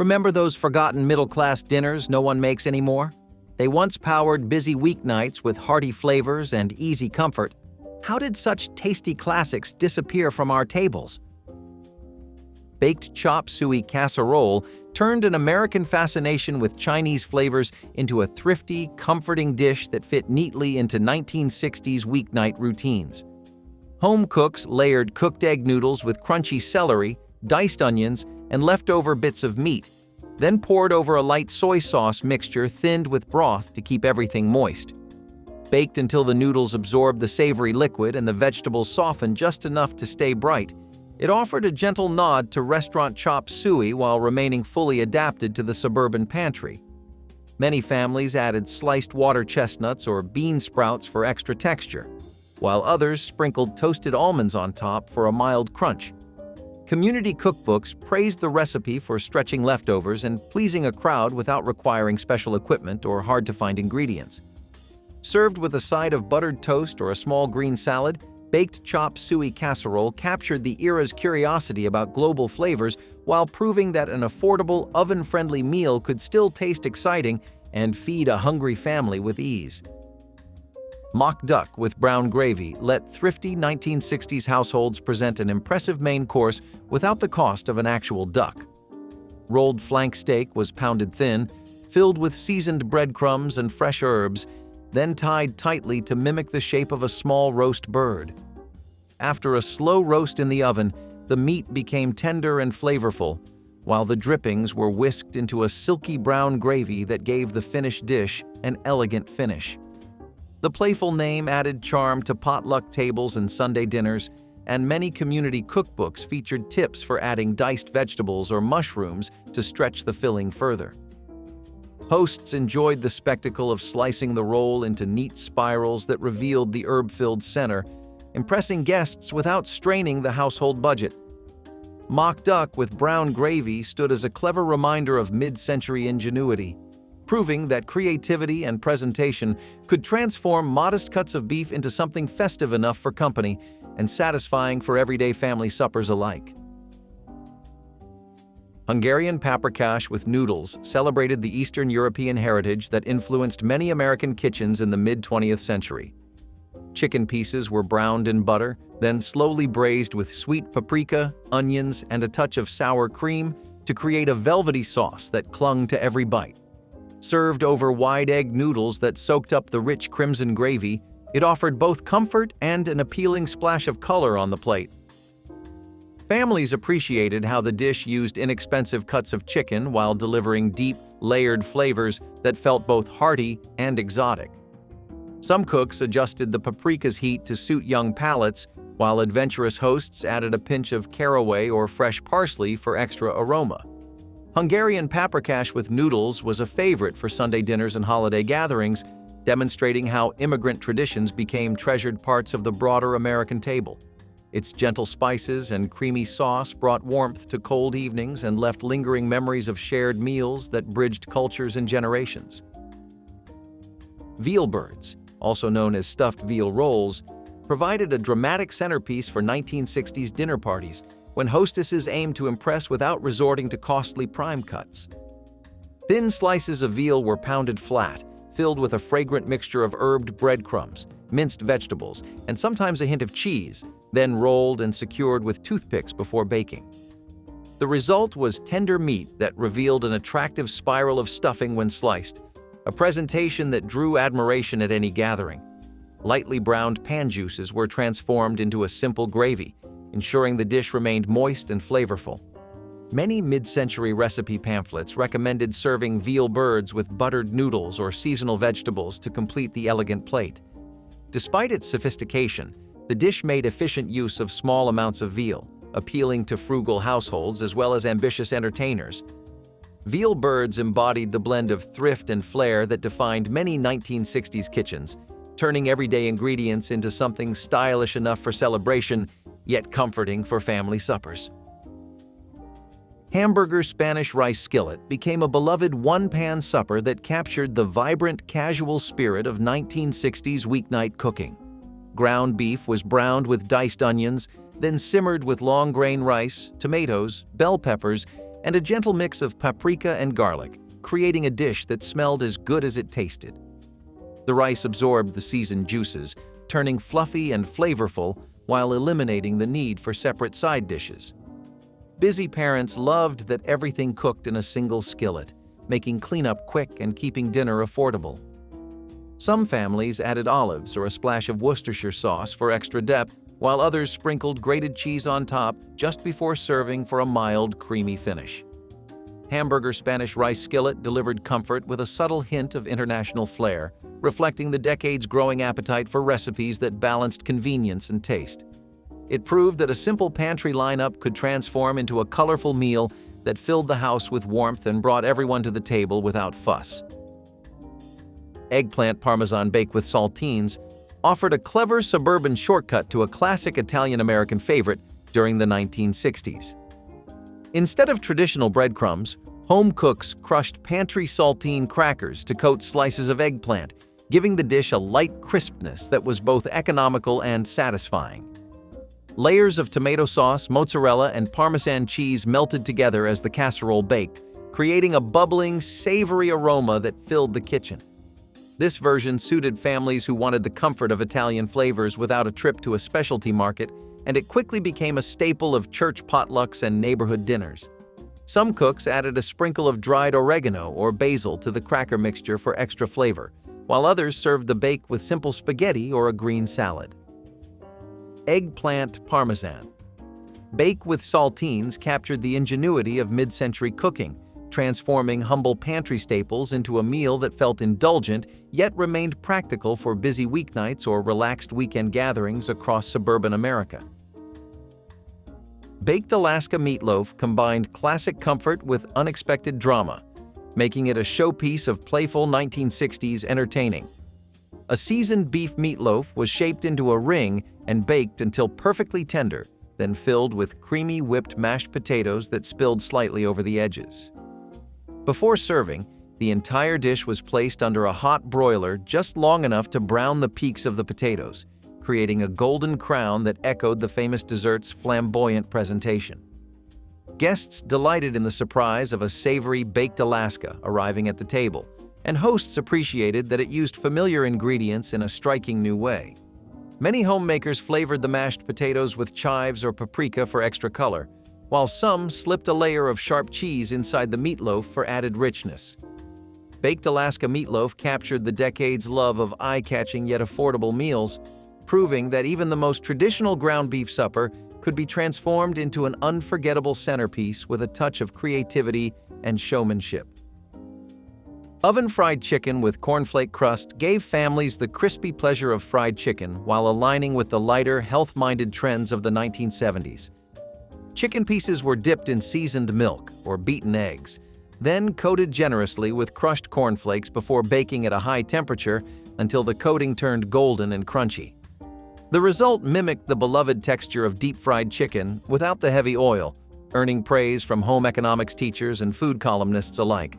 Remember those forgotten middle-class dinners no one makes anymore? They once powered busy weeknights with hearty flavors and easy comfort. How did such tasty classics disappear from our tables? Baked chop suey casserole turned an American fascination with Chinese flavors into a thrifty, comforting dish that fit neatly into 1960s weeknight routines. Home cooks layered cooked egg noodles with crunchy celery, diced onions, and leftover bits of meat, then poured over a light soy sauce mixture thinned with broth to keep everything moist. Baked until the noodles absorbed the savory liquid and the vegetables softened just enough to stay bright, it offered a gentle nod to restaurant chop suey while remaining fully adapted to the suburban pantry. Many families added sliced water chestnuts or bean sprouts for extra texture, while others sprinkled toasted almonds on top for a mild crunch. Community cookbooks praised the recipe for stretching leftovers and pleasing a crowd without requiring special equipment or hard-to-find ingredients. Served with a side of buttered toast or a small green salad, baked chop suey casserole captured the era's curiosity about global flavors while proving that an affordable, oven-friendly meal could still taste exciting and feed a hungry family with ease. Mock duck with brown gravy let thrifty 1960s households present an impressive main course without the cost of an actual duck. Rolled flank steak was pounded thin, filled with seasoned breadcrumbs and fresh herbs, then tied tightly to mimic the shape of a small roast bird. After a slow roast in the oven, the meat became tender and flavorful, while the drippings were whisked into a silky brown gravy that gave the finished dish an elegant finish. The playful name added charm to potluck tables and Sunday dinners, and many community cookbooks featured tips for adding diced vegetables or mushrooms to stretch the filling further. Hosts enjoyed the spectacle of slicing the roll into neat spirals that revealed the herb-filled center, impressing guests without straining the household budget. Mock duck with brown gravy stood as a clever reminder of mid-century ingenuity, proving that creativity and presentation could transform modest cuts of beef into something festive enough for company and satisfying for everyday family suppers alike. Hungarian paprikash with noodles celebrated the Eastern European heritage that influenced many American kitchens in the mid-20th century. Chicken pieces were browned in butter, then slowly braised with sweet paprika, onions, and a touch of sour cream to create a velvety sauce that clung to every bite. Served over wide egg noodles that soaked up the rich crimson gravy, it offered both comfort and an appealing splash of color on the plate. Families appreciated how the dish used inexpensive cuts of chicken while delivering deep, layered flavors that felt both hearty and exotic. Some cooks adjusted the paprika's heat to suit young palates, while adventurous hosts added a pinch of caraway or fresh parsley for extra aroma. Hungarian paprikash with noodles was a favorite for Sunday dinners and holiday gatherings, demonstrating how immigrant traditions became treasured parts of the broader American table. Its gentle spices and creamy sauce brought warmth to cold evenings and left lingering memories of shared meals that bridged cultures and generations. Veal birds, also known as stuffed veal rolls, provided a dramatic centerpiece for 1960s dinner parties when hostesses aimed to impress without resorting to costly prime cuts. Thin slices of veal were pounded flat, filled with a fragrant mixture of herbed breadcrumbs, minced vegetables, and sometimes a hint of cheese, then rolled and secured with toothpicks before baking. The result was tender meat that revealed an attractive spiral of stuffing when sliced, a presentation that drew admiration at any gathering. Lightly browned pan juices were transformed into a simple gravy, ensuring the dish remained moist and flavorful. Many mid-century recipe pamphlets recommended serving veal birds with buttered noodles or seasonal vegetables to complete the elegant plate. Despite its sophistication, the dish made efficient use of small amounts of veal, appealing to frugal households as well as ambitious entertainers. Veal birds embodied the blend of thrift and flair that defined many 1960s kitchens, turning everyday ingredients into something stylish enough for celebration, yet comforting for family suppers. Hamburger Spanish rice skillet became a beloved one-pan supper that captured the vibrant, casual spirit of 1960s weeknight cooking. Ground beef was browned with diced onions, then simmered with long-grain rice, tomatoes, bell peppers, and a gentle mix of paprika and garlic, creating a dish that smelled as good as it tasted. The rice absorbed the seasoned juices, turning fluffy and flavorful while eliminating the need for separate side dishes. Busy parents loved that everything cooked in a single skillet, making cleanup quick and keeping dinner affordable. Some families added olives or a splash of Worcestershire sauce for extra depth, while others sprinkled grated cheese on top just before serving for a mild, creamy finish. Hamburger Spanish rice skillet delivered comfort with a subtle hint of international flair, reflecting the decades' growing appetite for recipes that balanced convenience and taste. It proved that a simple pantry lineup could transform into a colorful meal that filled the house with warmth and brought everyone to the table without fuss. Eggplant parmesan baked with saltines offered a clever suburban shortcut to a classic Italian-American favorite during the 1960s. Instead of traditional breadcrumbs, home cooks crushed pantry saltine crackers to coat slices of eggplant, giving the dish a light crispness that was both economical and satisfying. Layers of tomato sauce, mozzarella, and Parmesan cheese melted together as the casserole baked, creating a bubbling, savory aroma that filled the kitchen. This version suited families who wanted the comfort of Italian flavors without a trip to a specialty market, and it quickly became a staple of church potlucks and neighborhood dinners. Some cooks added a sprinkle of dried oregano or basil to the cracker mixture for extra flavor, while others served the bake with simple spaghetti or a green salad. Eggplant parmesan. Bake with saltines captured the ingenuity of mid-century cooking, transforming humble pantry staples into a meal that felt indulgent yet remained practical for busy weeknights or relaxed weekend gatherings across suburban America. Baked Alaska meatloaf combined classic comfort with unexpected drama, making it a showpiece of playful 1960s entertaining. A seasoned beef meatloaf was shaped into a ring and baked until perfectly tender, then filled with creamy whipped mashed potatoes that spilled slightly over the edges. Before serving, the entire dish was placed under a hot broiler just long enough to brown the peaks of the potatoes, creating a golden crown that echoed the famous dessert's flamboyant presentation. Guests delighted in the surprise of a savory baked Alaska arriving at the table, and hosts appreciated that it used familiar ingredients in a striking new way. Many homemakers flavored the mashed potatoes with chives or paprika for extra color, while some slipped a layer of sharp cheese inside the meatloaf for added richness. Baked Alaska meatloaf captured the decades' love of eye-catching yet affordable meals, proving that even the most traditional ground beef supper could be transformed into an unforgettable centerpiece with a touch of creativity and showmanship. Oven-fried chicken with cornflake crust gave families the crispy pleasure of fried chicken while aligning with the lighter, health-minded trends of the 1970s. Chicken pieces were dipped in seasoned milk or beaten eggs, then coated generously with crushed cornflakes before baking at a high temperature until the coating turned golden and crunchy. The result mimicked the beloved texture of deep-fried chicken without the heavy oil, earning praise from home economics teachers and food columnists alike.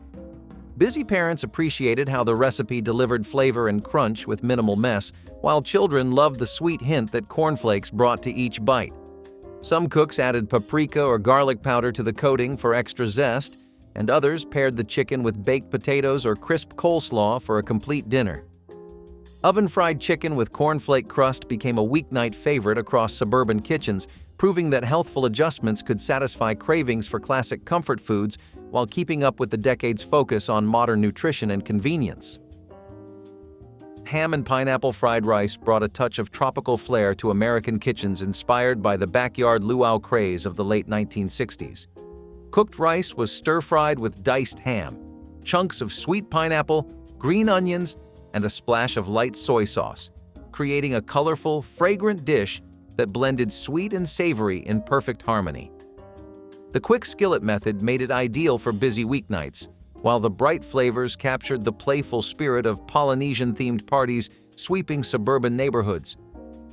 Busy parents appreciated how the recipe delivered flavor and crunch with minimal mess, while children loved the sweet hint that cornflakes brought to each bite. Some cooks added paprika or garlic powder to the coating for extra zest, and others paired the chicken with baked potatoes or crisp coleslaw for a complete dinner. Oven-fried chicken with cornflake crust became a weeknight favorite across suburban kitchens, proving that healthful adjustments could satisfy cravings for classic comfort foods while keeping up with the decade's focus on modern nutrition and convenience. Ham and pineapple fried rice brought a touch of tropical flair to American kitchens inspired by the backyard luau craze of the late 1960s. Cooked rice was stir-fried with diced ham, chunks of sweet pineapple, green onions, and a splash of light soy sauce, creating a colorful, fragrant dish that blended sweet and savory in perfect harmony. The quick skillet method made it ideal for busy weeknights, while the bright flavors captured the playful spirit of Polynesian-themed parties sweeping suburban neighborhoods.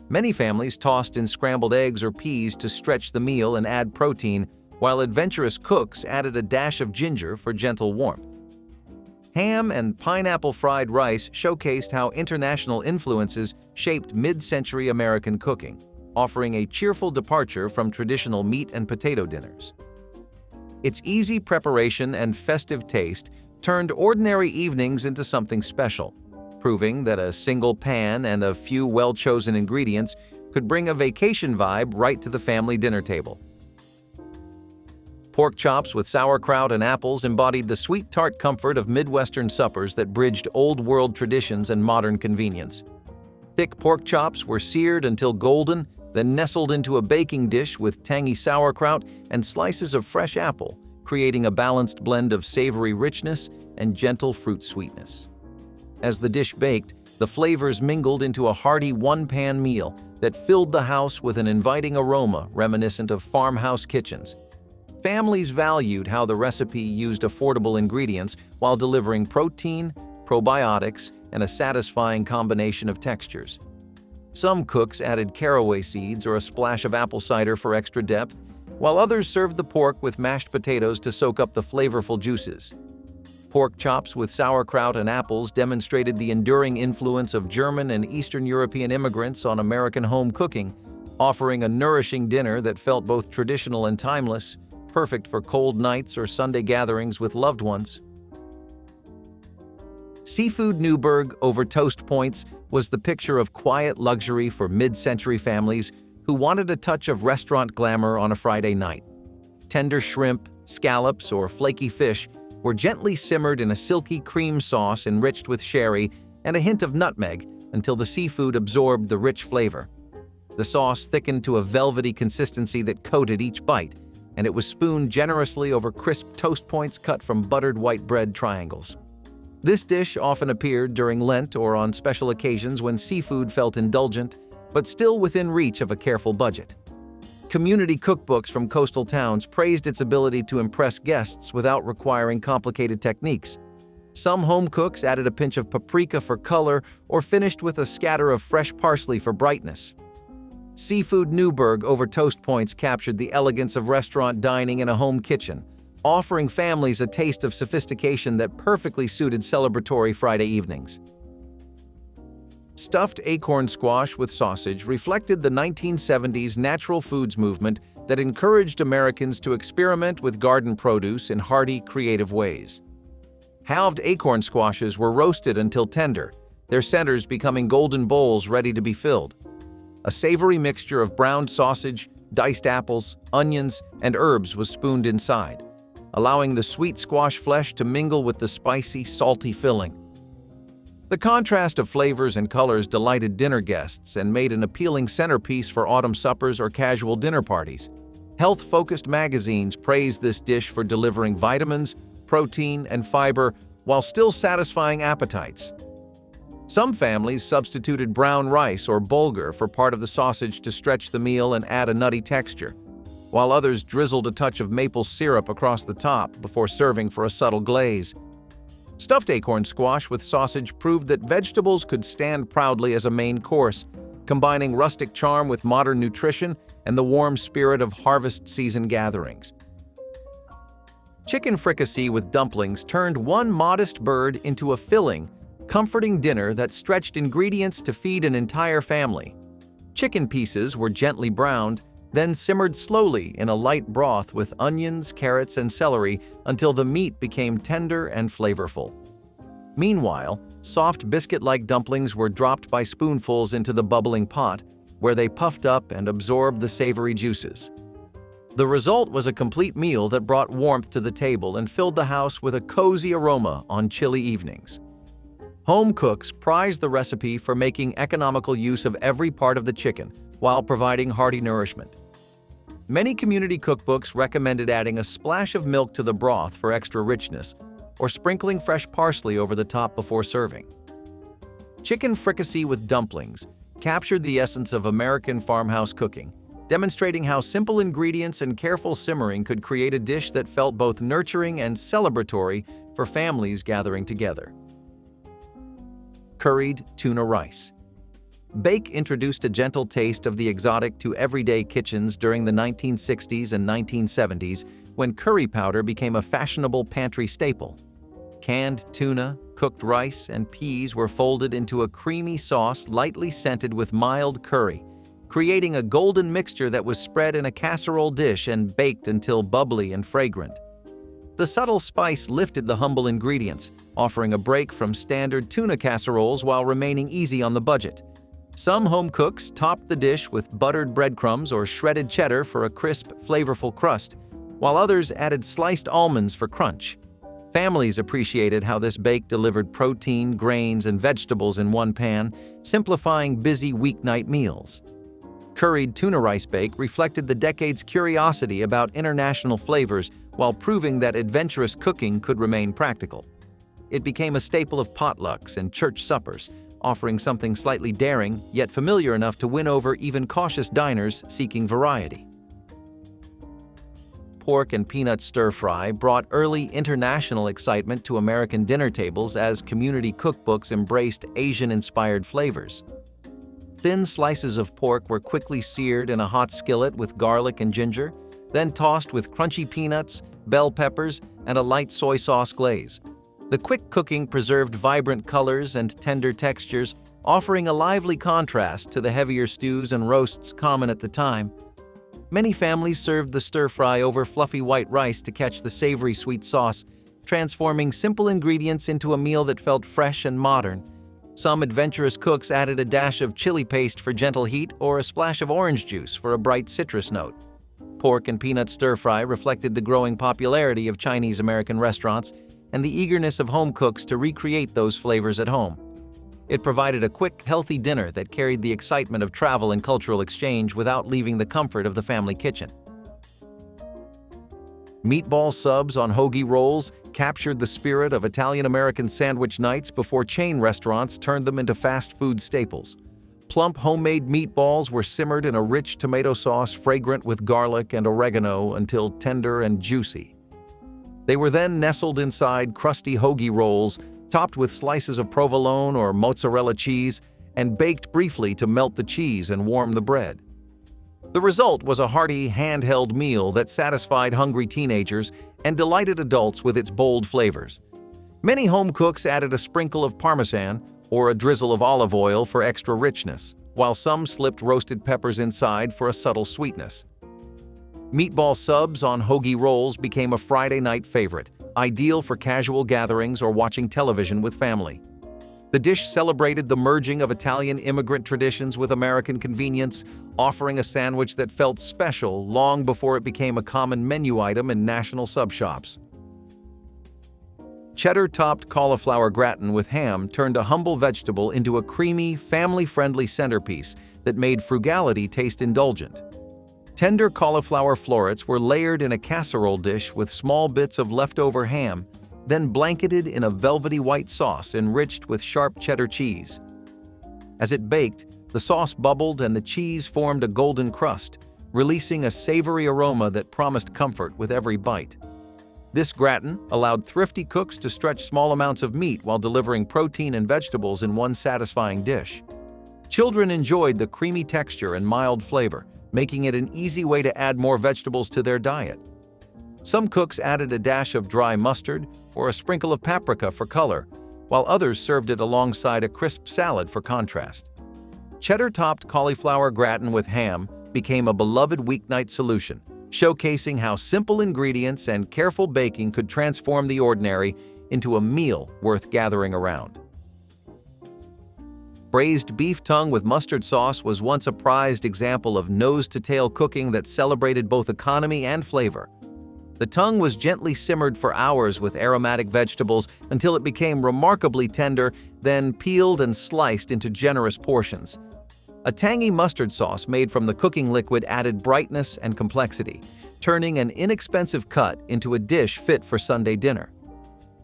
Many families tossed in scrambled eggs or peas to stretch the meal and add protein, while adventurous cooks added a dash of ginger for gentle warmth. Ham and pineapple fried rice showcased how international influences shaped mid-century American cooking, offering a cheerful departure from traditional meat and potato dinners. Its easy preparation and festive taste turned ordinary evenings into something special, proving that a single pan and a few well-chosen ingredients could bring a vacation vibe right to the family dinner table. Pork chops with sauerkraut and apples embodied the sweet tart comfort of Midwestern suppers that bridged old-world traditions and modern convenience. Thick pork chops were seared until golden, then nestled into a baking dish with tangy sauerkraut and slices of fresh apple, creating a balanced blend of savory richness and gentle fruit sweetness. As the dish baked, the flavors mingled into a hearty one-pan meal that filled the house with an inviting aroma reminiscent of farmhouse kitchens. Families valued how the recipe used affordable ingredients while delivering protein, probiotics, and a satisfying combination of textures. Some cooks added caraway seeds or a splash of apple cider for extra depth, while others served the pork with mashed potatoes to soak up the flavorful juices. Pork chops with sauerkraut and apples demonstrated the enduring influence of German and Eastern European immigrants on American home cooking, offering a nourishing dinner that felt both traditional and timeless, perfect for cold nights or Sunday gatherings with loved ones. Seafood Newburg over toast points was the picture of quiet luxury for mid-century families who wanted a touch of restaurant glamour on a Friday night. Tender shrimp, scallops, or flaky fish were gently simmered in a silky cream sauce enriched with sherry and a hint of nutmeg until the seafood absorbed the rich flavor. The sauce thickened to a velvety consistency that coated each bite, and it was spooned generously over crisp toast points cut from buttered white bread triangles. This dish often appeared during Lent or on special occasions when seafood felt indulgent, but still within reach of a careful budget. Community cookbooks from coastal towns praised its ability to impress guests without requiring complicated techniques. Some home cooks added a pinch of paprika for color or finished with a scatter of fresh parsley for brightness. Seafood Newburg over toast points captured the elegance of restaurant dining in a home kitchen, offering families a taste of sophistication that perfectly suited celebratory Friday evenings. Stuffed acorn squash with sausage reflected the 1970s natural foods movement that encouraged Americans to experiment with garden produce in hearty, creative ways. Halved acorn squashes were roasted until tender, their centers becoming golden bowls ready to be filled. A savory mixture of browned sausage, diced apples, onions, and herbs was spooned inside, allowing the sweet squash flesh to mingle with the spicy, salty filling. The contrast of flavors and colors delighted dinner guests and made an appealing centerpiece for autumn suppers or casual dinner parties. Health-focused magazines praised this dish for delivering vitamins, protein, and fiber while still satisfying appetites. Some families substituted brown rice or bulgur for part of the sausage to stretch the meal and add a nutty texture, while others drizzled a touch of maple syrup across the top before serving for a subtle glaze. Stuffed acorn squash with sausage proved that vegetables could stand proudly as a main course, combining rustic charm with modern nutrition and the warm spirit of harvest season gatherings. Chicken fricassee with dumplings turned one modest bird into a filling, comforting dinner that stretched ingredients to feed an entire family. Chicken pieces were gently browned, then simmered slowly in a light broth with onions, carrots, and celery until the meat became tender and flavorful. Meanwhile, soft biscuit-like dumplings were dropped by spoonfuls into the bubbling pot, where they puffed up and absorbed the savory juices. The result was a complete meal that brought warmth to the table and filled the house with a cozy aroma on chilly evenings. Home cooks prized the recipe for making economical use of every part of the chicken while providing hearty nourishment. Many community cookbooks recommended adding a splash of milk to the broth for extra richness, or sprinkling fresh parsley over the top before serving. Chicken fricassee with dumplings captured the essence of American farmhouse cooking, demonstrating how simple ingredients and careful simmering could create a dish that felt both nurturing and celebratory for families gathering together. Curried tuna rice. Bake introduced a gentle taste of the exotic to everyday kitchens during the 1960s and 1970s when curry powder became a fashionable pantry staple. Canned tuna, cooked rice, and peas were folded into a creamy sauce lightly scented with mild curry, creating a golden mixture that was spread in a casserole dish and baked until bubbly and fragrant. The subtle spice lifted the humble ingredients, offering a break from standard tuna casseroles while remaining easy on the budget. Some home cooks topped the dish with buttered breadcrumbs or shredded cheddar for a crisp, flavorful crust, while others added sliced almonds for crunch. Families appreciated how this bake delivered protein, grains, and vegetables in one pan, simplifying busy weeknight meals. Curried tuna rice bake reflected the decade's curiosity about international flavors while proving that adventurous cooking could remain practical. It became a staple of potlucks and church suppers, offering something slightly daring yet familiar enough to win over even cautious diners seeking variety. Pork and peanut stir-fry brought early international excitement to American dinner tables as community cookbooks embraced Asian-inspired flavors. Thin slices of pork were quickly seared in a hot skillet with garlic and ginger, then tossed with crunchy peanuts, bell peppers, and a light soy sauce glaze. The quick cooking preserved vibrant colors and tender textures, offering a lively contrast to the heavier stews and roasts common at the time. Many families served the stir-fry over fluffy white rice to catch the savory sweet sauce, transforming simple ingredients into a meal that felt fresh and modern. Some adventurous cooks added a dash of chili paste for gentle heat or a splash of orange juice for a bright citrus note. Pork and peanut stir-fry reflected the growing popularity of Chinese-American restaurants and the eagerness of home cooks to recreate those flavors at home. It provided a quick, healthy dinner that carried the excitement of travel and cultural exchange without leaving the comfort of the family kitchen. Meatball subs on hoagie rolls captured the spirit of Italian-American sandwich nights before chain restaurants turned them into fast food staples. Plump homemade meatballs were simmered in a rich tomato sauce fragrant with garlic and oregano until tender and juicy. They were then nestled inside crusty hoagie rolls, topped with slices of provolone or mozzarella cheese, and baked briefly to melt the cheese and warm the bread. The result was a hearty, handheld meal that satisfied hungry teenagers and delighted adults with its bold flavors. Many home cooks added a sprinkle of parmesan or a drizzle of olive oil for extra richness, while some slipped roasted peppers inside for a subtle sweetness. Meatball subs on hoagie rolls became a Friday night favorite, ideal for casual gatherings or watching television with family. The dish celebrated the merging of Italian immigrant traditions with American convenience, offering a sandwich that felt special long before it became a common menu item in national sub shops. Cheddar-topped cauliflower gratin with ham turned a humble vegetable into a creamy, family-friendly centerpiece that made frugality taste indulgent. Tender cauliflower florets were layered in a casserole dish with small bits of leftover ham, then blanketed in a velvety white sauce enriched with sharp cheddar cheese. As it baked, the sauce bubbled and the cheese formed a golden crust, releasing a savory aroma that promised comfort with every bite. This gratin allowed thrifty cooks to stretch small amounts of meat while delivering protein and vegetables in one satisfying dish. Children enjoyed the creamy texture and mild flavor, making it an easy way to add more vegetables to their diet. Some cooks added a dash of dry mustard or a sprinkle of paprika for color, while others served it alongside a crisp salad for contrast. Cheddar-topped cauliflower gratin with ham became a beloved weeknight solution, showcasing how simple ingredients and careful baking could transform the ordinary into a meal worth gathering around. Braised beef tongue with mustard sauce was once a prized example of nose-to-tail cooking that celebrated both economy and flavor. The tongue was gently simmered for hours with aromatic vegetables until it became remarkably tender, then peeled and sliced into generous portions. A tangy mustard sauce made from the cooking liquid added brightness and complexity, turning an inexpensive cut into a dish fit for Sunday dinner.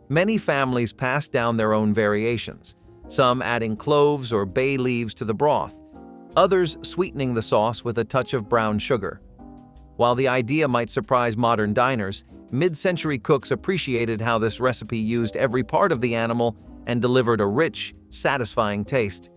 Many families passed down their own variations, some adding cloves or bay leaves to the broth, others sweetening the sauce with a touch of brown sugar. While the idea might surprise modern diners, mid-century cooks appreciated how this recipe used every part of the animal and delivered a rich, satisfying taste.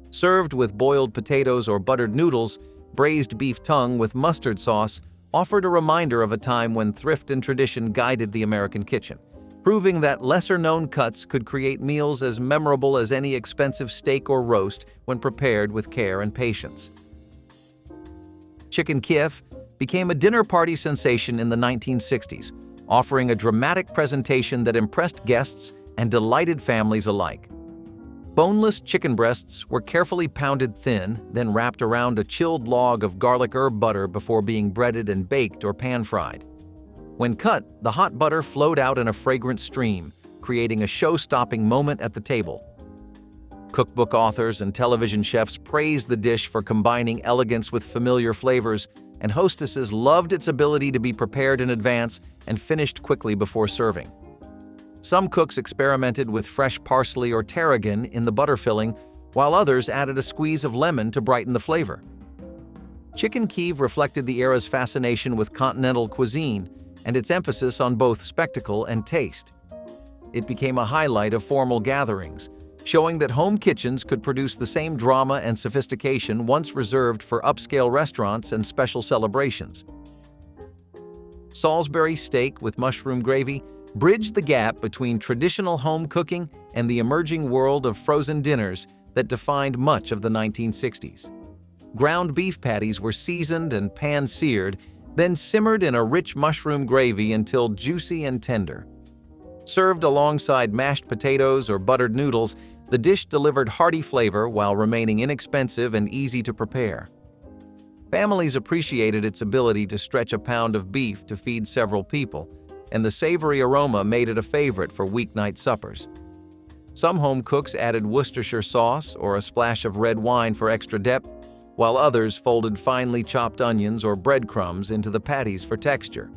Served with boiled potatoes or buttered noodles, braised beef tongue with mustard sauce offered a reminder of a time when thrift and tradition guided the American kitchen, proving that lesser-known cuts could create meals as memorable as any expensive steak or roast when prepared with care and patience. Chicken Kiev became a dinner party sensation in the 1960s, offering a dramatic presentation that impressed guests and delighted families alike. Boneless chicken breasts were carefully pounded thin, then wrapped around a chilled log of garlic herb butter before being breaded and baked or pan-fried. When cut, the hot butter flowed out in a fragrant stream, creating a show-stopping moment at the table. Cookbook authors and television chefs praised the dish for combining elegance with familiar flavors, and hostesses loved its ability to be prepared in advance and finished quickly before serving. Some cooks experimented with fresh parsley or tarragon in the butter filling, while others added a squeeze of lemon to brighten the flavor. Chicken Kiev reflected the era's fascination with continental cuisine and its emphasis on both spectacle and taste. It became a highlight of formal gatherings, showing that home kitchens could produce the same drama and sophistication once reserved for upscale restaurants and special celebrations. Salisbury steak with mushroom gravy bridged the gap between traditional home cooking and the emerging world of frozen dinners that defined much of the 1960s. Ground beef patties were seasoned and pan-seared, then simmered in a rich mushroom gravy until juicy and tender. Served alongside mashed potatoes or buttered noodles, the dish delivered hearty flavor while remaining inexpensive and easy to prepare. Families appreciated its ability to stretch a pound of beef to feed several people, and the savory aroma made it a favorite for weeknight suppers. Some home cooks added Worcestershire sauce or a splash of red wine for extra depth, while others folded finely chopped onions or breadcrumbs into the patties for texture.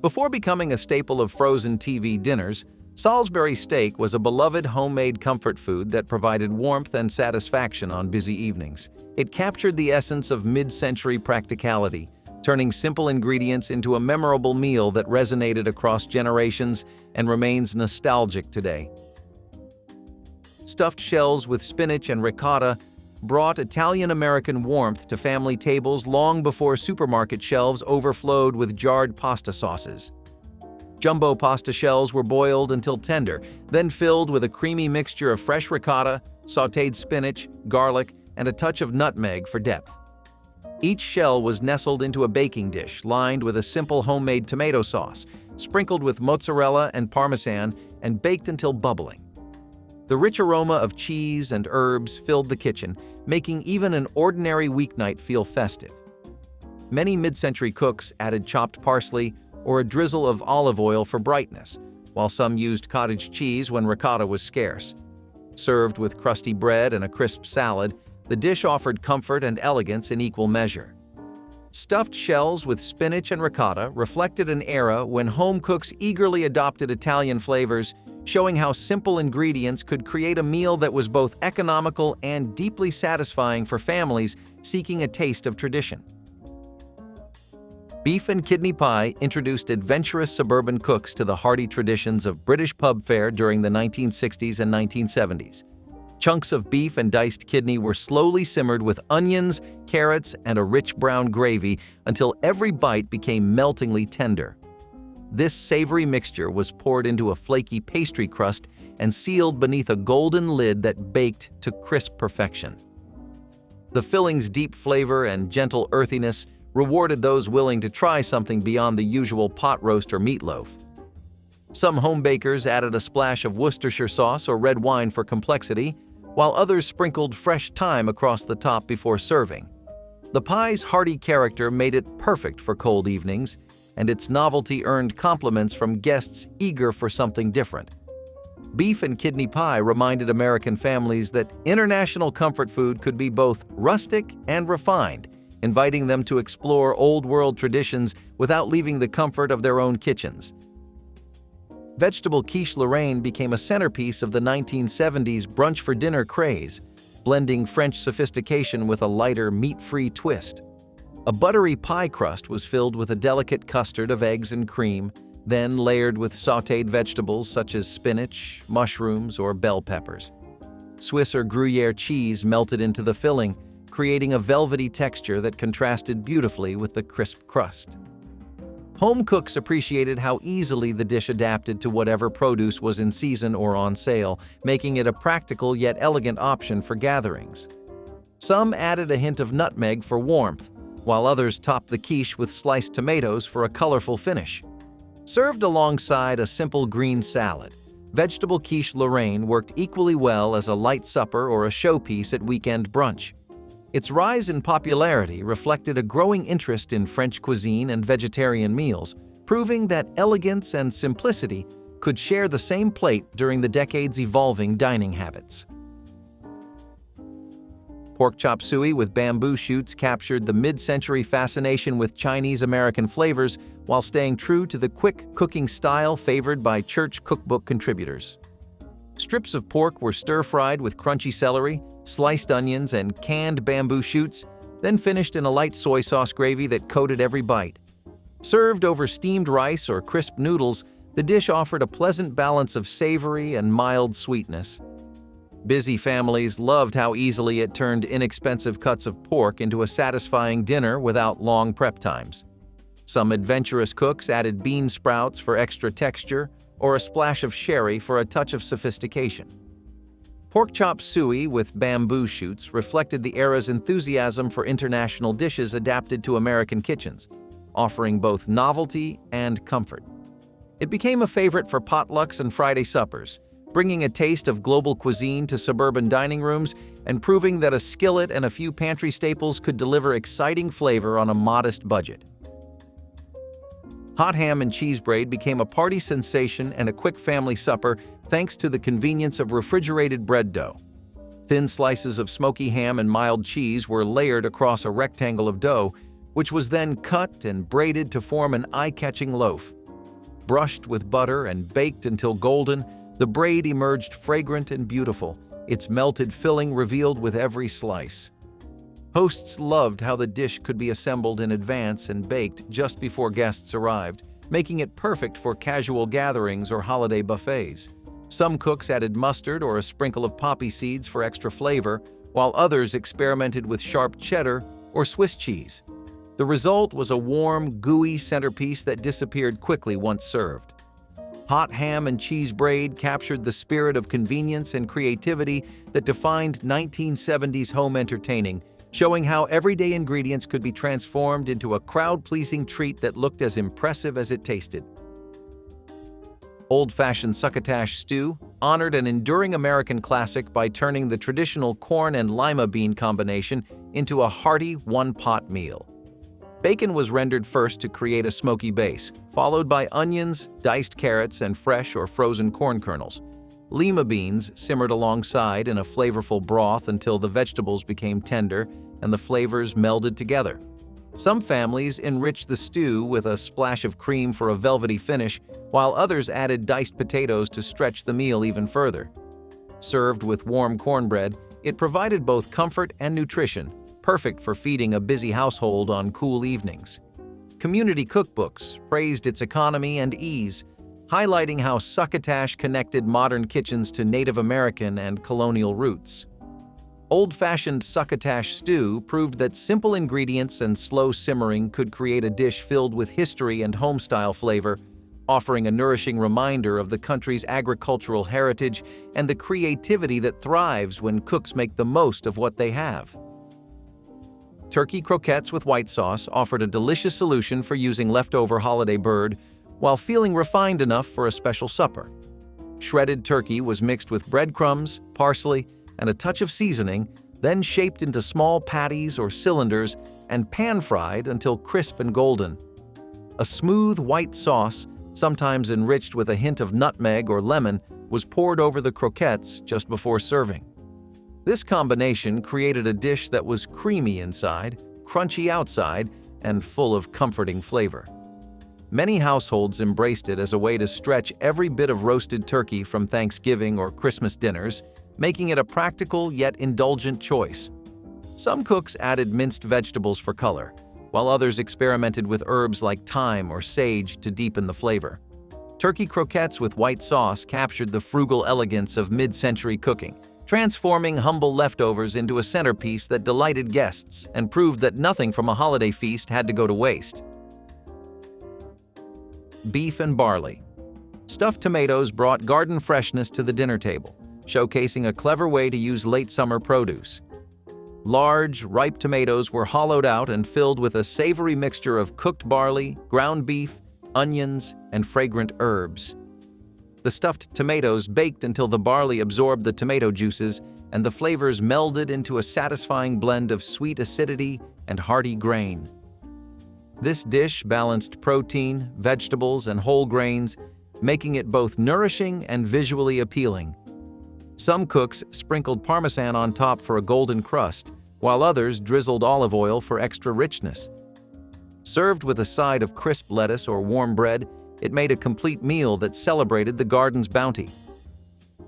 Before becoming a staple of frozen TV dinners, Salisbury steak was a beloved homemade comfort food that provided warmth and satisfaction on busy evenings. It captured the essence of mid-century practicality, turning simple ingredients into a memorable meal that resonated across generations and remains nostalgic today. Stuffed shells with spinach and ricotta brought Italian-American warmth to family tables long before supermarket shelves overflowed with jarred pasta sauces. Jumbo pasta shells were boiled until tender, then filled with a creamy mixture of fresh ricotta, sautéed spinach, garlic, and a touch of nutmeg for depth. Each shell was nestled into a baking dish lined with a simple homemade tomato sauce, sprinkled with mozzarella and parmesan, and baked until bubbling. The rich aroma of cheese and herbs filled the kitchen, making even an ordinary weeknight feel festive. Many mid-century cooks added chopped parsley or a drizzle of olive oil for brightness, while some used cottage cheese when ricotta was scarce. Served with crusty bread and a crisp salad, the dish offered comfort and elegance in equal measure. Stuffed shells with spinach and ricotta reflected an era when home cooks eagerly adopted Italian flavors, showing how simple ingredients could create a meal that was both economical and deeply satisfying for families seeking a taste of tradition. Beef and kidney pie introduced adventurous suburban cooks to the hearty traditions of British pub fare during the 1960s and 1970s. Chunks of beef and diced kidney were slowly simmered with onions, carrots, and a rich brown gravy until every bite became meltingly tender. This savory mixture was poured into a flaky pastry crust and sealed beneath a golden lid that baked to crisp perfection. The filling's deep flavor and gentle earthiness rewarded those willing to try something beyond the usual pot roast or meatloaf. Some home bakers added a splash of Worcestershire sauce or red wine for complexity, while others sprinkled fresh thyme across the top before serving. The pie's hearty character made it perfect for cold evenings, and its novelty earned compliments from guests eager for something different. Beef and kidney pie reminded American families that international comfort food could be both rustic and refined, inviting them to explore old-world traditions without leaving the comfort of their own kitchens. Vegetable quiche Lorraine became a centerpiece of the 1970s brunch for dinner craze, blending French sophistication with a lighter, meat-free twist. A buttery pie crust was filled with a delicate custard of eggs and cream, then layered with sautéed vegetables such as spinach, mushrooms, or bell peppers. Swiss or Gruyere cheese melted into the filling, creating a velvety texture that contrasted beautifully with the crisp crust. Home cooks appreciated how easily the dish adapted to whatever produce was in season or on sale, making it a practical yet elegant option for gatherings. Some added a hint of nutmeg for warmth, while others topped the quiche with sliced tomatoes for a colorful finish. Served alongside a simple green salad, vegetable quiche Lorraine worked equally well as a light supper or a showpiece at weekend brunch. Its rise in popularity reflected a growing interest in French cuisine and vegetarian meals, proving that elegance and simplicity could share the same plate during the decade's evolving dining habits. Pork chop suey with bamboo shoots captured the mid-century fascination with Chinese-American flavors while staying true to the quick cooking style favored by church cookbook contributors. Strips of pork were stir-fried with crunchy celery, sliced onions, and canned bamboo shoots, then finished in a light soy sauce gravy that coated every bite. Served over steamed rice or crisp noodles, the dish offered a pleasant balance of savory and mild sweetness. Busy families loved how easily it turned inexpensive cuts of pork into a satisfying dinner without long prep times. Some adventurous cooks added bean sprouts for extra texture or a splash of sherry for a touch of sophistication. Pork chop suey with bamboo shoots reflected the era's enthusiasm for international dishes adapted to American kitchens, offering both novelty and comfort. It became a favorite for potlucks and Friday suppers, bringing a taste of global cuisine to suburban dining rooms and proving that a skillet and a few pantry staples could deliver exciting flavor on a modest budget. Hot ham and cheese braid became a party sensation and a quick family supper thanks to the convenience of refrigerated bread dough. Thin slices of smoky ham and mild cheese were layered across a rectangle of dough, which was then cut and braided to form an eye-catching loaf. Brushed with butter and baked until golden, the braid emerged fragrant and beautiful, its melted filling revealed with every slice. Hosts loved how the dish could be assembled in advance and baked just before guests arrived, making it perfect for casual gatherings or holiday buffets. Some cooks added mustard or a sprinkle of poppy seeds for extra flavor, while others experimented with sharp cheddar or Swiss cheese. The result was a warm, gooey centerpiece that disappeared quickly once served. Hot ham and cheese braid captured the spirit of convenience and creativity that defined 1970s home entertaining, showing how everyday ingredients could be transformed into a crowd-pleasing treat that looked as impressive as it tasted. Old-fashioned succotash stew honored an enduring American classic by turning the traditional corn and lima bean combination into a hearty one-pot meal. Bacon was rendered first to create a smoky base, followed by onions, diced carrots, and fresh or frozen corn kernels. Lima beans simmered alongside in a flavorful broth until the vegetables became tender and the flavors melded together. Some families enriched the stew with a splash of cream for a velvety finish, while others added diced potatoes to stretch the meal even further. Served with warm cornbread, it provided both comfort and nutrition, perfect for feeding a busy household on cool evenings. Community cookbooks praised its economy and ease, highlighting how succotash connected modern kitchens to Native American and colonial roots. Old-fashioned succotash stew proved that simple ingredients and slow simmering could create a dish filled with history and home-style flavor, offering a nourishing reminder of the country's agricultural heritage and the creativity that thrives when cooks make the most of what they have. Turkey croquettes with white sauce offered a delicious solution for using leftover holiday bird while feeling refined enough for a special supper. Shredded turkey was mixed with breadcrumbs, parsley, and a touch of seasoning, then shaped into small patties or cylinders and pan-fried until crisp and golden. A smooth white sauce, sometimes enriched with a hint of nutmeg or lemon, was poured over the croquettes just before serving. This combination created a dish that was creamy inside, crunchy outside, and full of comforting flavor. Many households embraced it as a way to stretch every bit of roasted turkey from Thanksgiving or Christmas dinners, making it a practical yet indulgent choice. Some cooks added minced vegetables for color, while others experimented with herbs like thyme or sage to deepen the flavor. Turkey croquettes with white sauce captured the frugal elegance of mid-century cooking, transforming humble leftovers into a centerpiece that delighted guests and proved that nothing from a holiday feast had to go to waste. Beef and barley. Stuffed tomatoes brought garden freshness to the dinner table, showcasing a clever way to use late summer produce. Large, ripe tomatoes were hollowed out and filled with a savory mixture of cooked barley, ground beef, onions, and fragrant herbs. The stuffed tomatoes baked until the barley absorbed the tomato juices and the flavors melded into a satisfying blend of sweet acidity and hearty grain. This dish balanced protein, vegetables, and whole grains, making it both nourishing and visually appealing. Some cooks sprinkled parmesan on top for a golden crust, while others drizzled olive oil for extra richness. Served with a side of crisp lettuce or warm bread, it made a complete meal that celebrated the garden's bounty.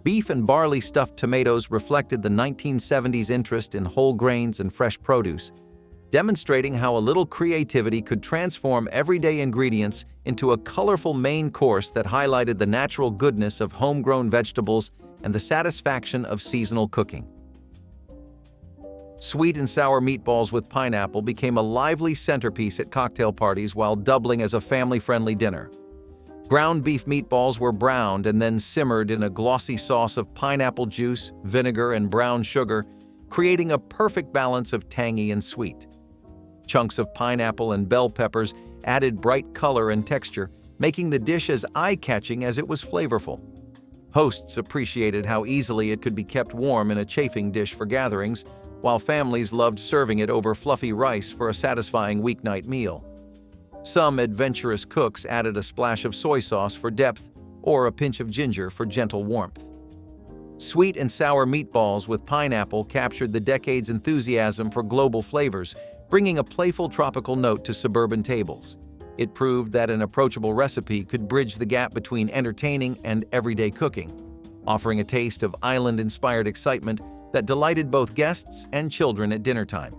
Beef and barley stuffed tomatoes reflected the 1970s interest in whole grains and fresh produce, demonstrating how a little creativity could transform everyday ingredients into a colorful main course that highlighted the natural goodness of homegrown vegetables and the satisfaction of seasonal cooking. Sweet and sour meatballs with pineapple became a lively centerpiece at cocktail parties while doubling as a family-friendly dinner. Ground beef meatballs were browned and then simmered in a glossy sauce of pineapple juice, vinegar, and brown sugar, creating a perfect balance of tangy and sweet. Chunks of pineapple and bell peppers added bright color and texture, making the dish as eye-catching as it was flavorful. Hosts appreciated how easily it could be kept warm in a chafing dish for gatherings, while families loved serving it over fluffy rice for a satisfying weeknight meal. Some adventurous cooks added a splash of soy sauce for depth or a pinch of ginger for gentle warmth. Sweet and sour meatballs with pineapple captured the decade's enthusiasm for global flavors, bringing a playful tropical note to suburban tables. It proved that an approachable recipe could bridge the gap between entertaining and everyday cooking, offering a taste of island-inspired excitement that delighted both guests and children at dinnertime.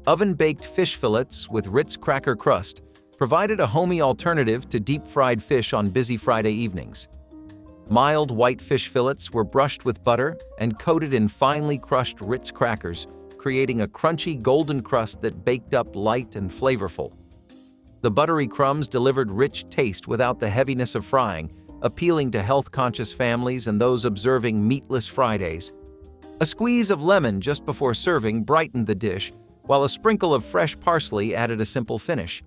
Oven-baked fish fillets with Ritz cracker crust provided a homey alternative to deep-fried fish on busy Friday evenings. Mild white fish fillets were brushed with butter and coated in finely crushed Ritz crackers, creating a crunchy golden crust that baked up light and flavorful. The buttery crumbs delivered rich taste without the heaviness of frying, appealing to health-conscious families and those observing meatless Fridays. A squeeze of lemon just before serving brightened the dish, while a sprinkle of fresh parsley added a simple finish.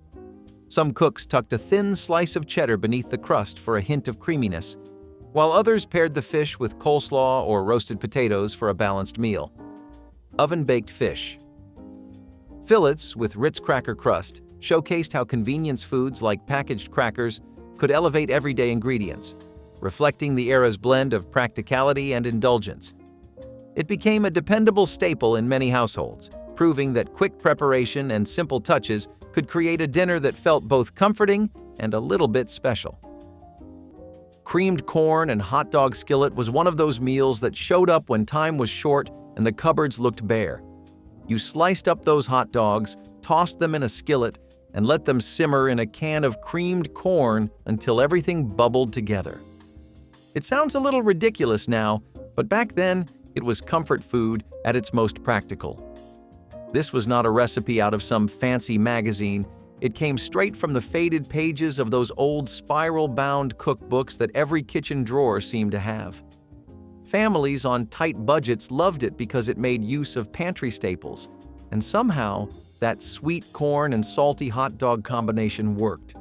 Some cooks tucked a thin slice of cheddar beneath the crust for a hint of creaminess, while others paired the fish with coleslaw or roasted potatoes for a balanced meal. Oven-baked fish. Fillets with Ritz cracker crust showcased how convenience foods like packaged crackers could elevate everyday ingredients, reflecting the era's blend of practicality and indulgence. It became a dependable staple in many households, proving that quick preparation and simple touches could create a dinner that felt both comforting and a little bit special. Creamed corn and hot dog skillet was one of those meals that showed up when time was short and the cupboards looked bare. You sliced up those hot dogs, tossed them in a skillet, and let them simmer in a can of creamed corn until everything bubbled together. It sounds a little ridiculous now, but back then, it was comfort food at its most practical. This was not a recipe out of some fancy magazine. It came straight from the faded pages of those old spiral-bound cookbooks that every kitchen drawer seemed to have. Families on tight budgets loved it because it made use of pantry staples, and somehow, that sweet corn and salty hot dog combination worked.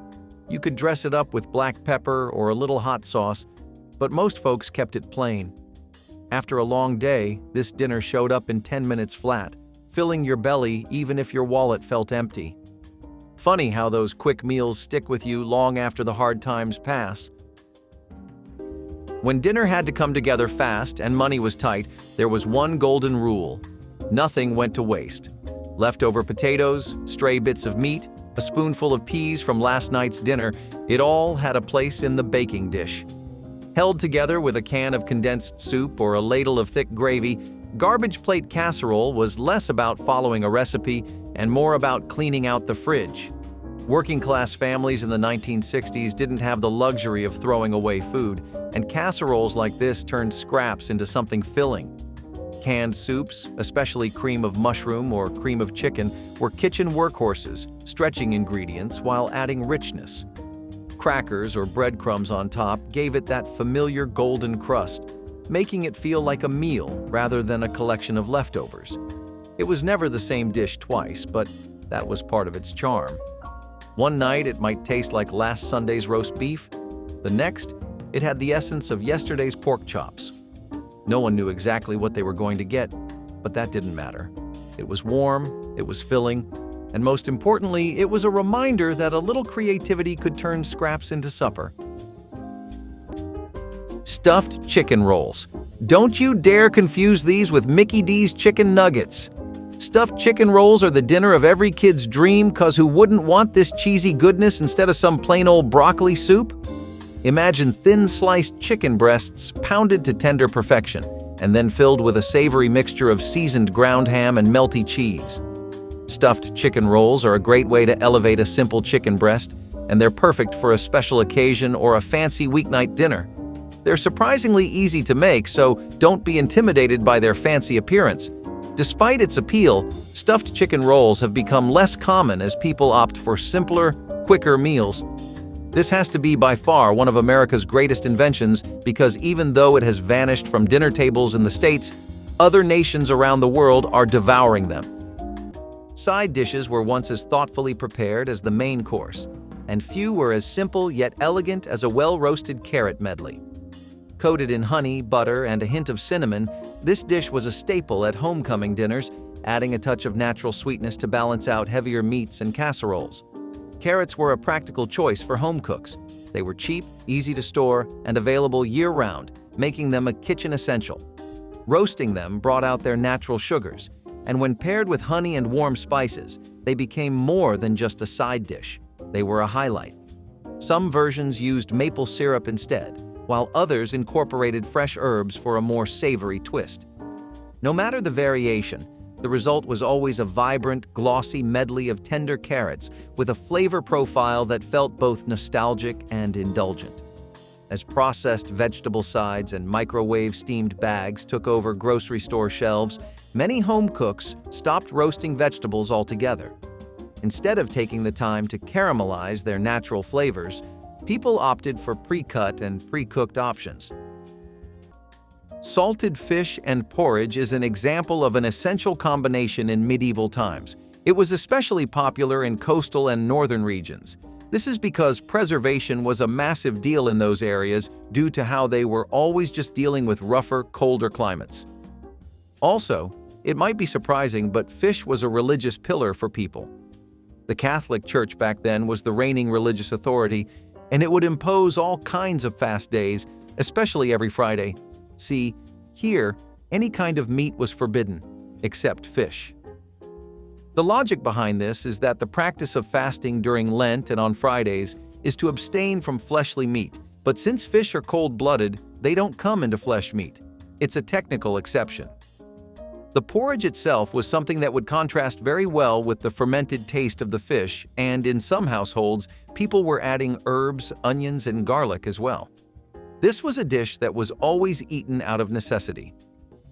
You could dress it up with black pepper or a little hot sauce, but most folks kept it plain. After a long day, this dinner showed up in 10 minutes flat, filling your belly even if your wallet felt empty. Funny how those quick meals stick with you long after the hard times pass. When dinner had to come together fast and money was tight, there was one golden rule: nothing went to waste. Leftover potatoes, stray bits of meat, a spoonful of peas from last night's dinner, it all had a place in the baking dish. Held together with a can of condensed soup or a ladle of thick gravy, garbage plate casserole was less about following a recipe and more about cleaning out the fridge. Working-class families in the 1960s didn't have the luxury of throwing away food, and casseroles like this turned scraps into something filling. Canned soups, especially cream of mushroom or cream of chicken, were kitchen workhorses, stretching ingredients while adding richness. Crackers or breadcrumbs on top gave it that familiar golden crust, making it feel like a meal rather than a collection of leftovers. It was never the same dish twice, but that was part of its charm. One night, it might taste like last Sunday's roast beef. The next, it had the essence of yesterday's pork chops. No one knew exactly what they were going to get, but that didn't matter. It was warm, it was filling, and most importantly, it was a reminder that a little creativity could turn scraps into supper. Stuffed chicken rolls. Don't you dare confuse these with Mickey D's chicken nuggets. Stuffed chicken rolls are the dinner of every kid's dream, 'cause who wouldn't want this cheesy goodness instead of some plain old broccoli soup? Imagine thin sliced chicken breasts pounded to tender perfection, and then filled with a savory mixture of seasoned ground ham and melty cheese. Stuffed chicken rolls are a great way to elevate a simple chicken breast, and they're perfect for a special occasion or a fancy weeknight dinner. They're surprisingly easy to make, so don't be intimidated by their fancy appearance. Despite its appeal, stuffed chicken rolls have become less common as people opt for simpler, quicker meals. This has to be by far one of America's greatest inventions, because even though it has vanished from dinner tables in the States, other nations around the world are devouring them. Side dishes were once as thoughtfully prepared as the main course, and few were as simple yet elegant as a well-roasted carrot medley. Coated in honey, butter, and a hint of cinnamon, this dish was a staple at homecoming dinners, adding a touch of natural sweetness to balance out heavier meats and casseroles. Carrots were a practical choice for home cooks. They were cheap, easy to store, and available year-round, making them a kitchen essential. Roasting them brought out their natural sugars, and when paired with honey and warm spices, they became more than just a side dish. They were a highlight. Some versions used maple syrup instead, while others incorporated fresh herbs for a more savory twist. No matter the variation, the result was always a vibrant, glossy medley of tender carrots with a flavor profile that felt both nostalgic and indulgent. As processed vegetable sides and microwave steamed bags took over grocery store shelves, many home cooks stopped roasting vegetables altogether. Instead of taking the time to caramelize their natural flavors, people opted for pre-cut and pre-cooked options. Salted fish and porridge is an example of an essential combination in medieval times. It was especially popular in coastal and northern regions. This is because preservation was a massive deal in those areas due to how they were always just dealing with rougher, colder climates. Also, it might be surprising, but fish was a religious pillar for people. The Catholic Church back then was the reigning religious authority, and it would impose all kinds of fast days, especially every Friday. See, here, any kind of meat was forbidden, except fish. The logic behind this is that the practice of fasting during Lent and on Fridays is to abstain from fleshly meat, but since fish are cold-blooded, they don't come into flesh meat. It's a technical exception. The porridge itself was something that would contrast very well with the fermented taste of the fish, and in some households, people were adding herbs, onions, and garlic as well. This was a dish that was always eaten out of necessity.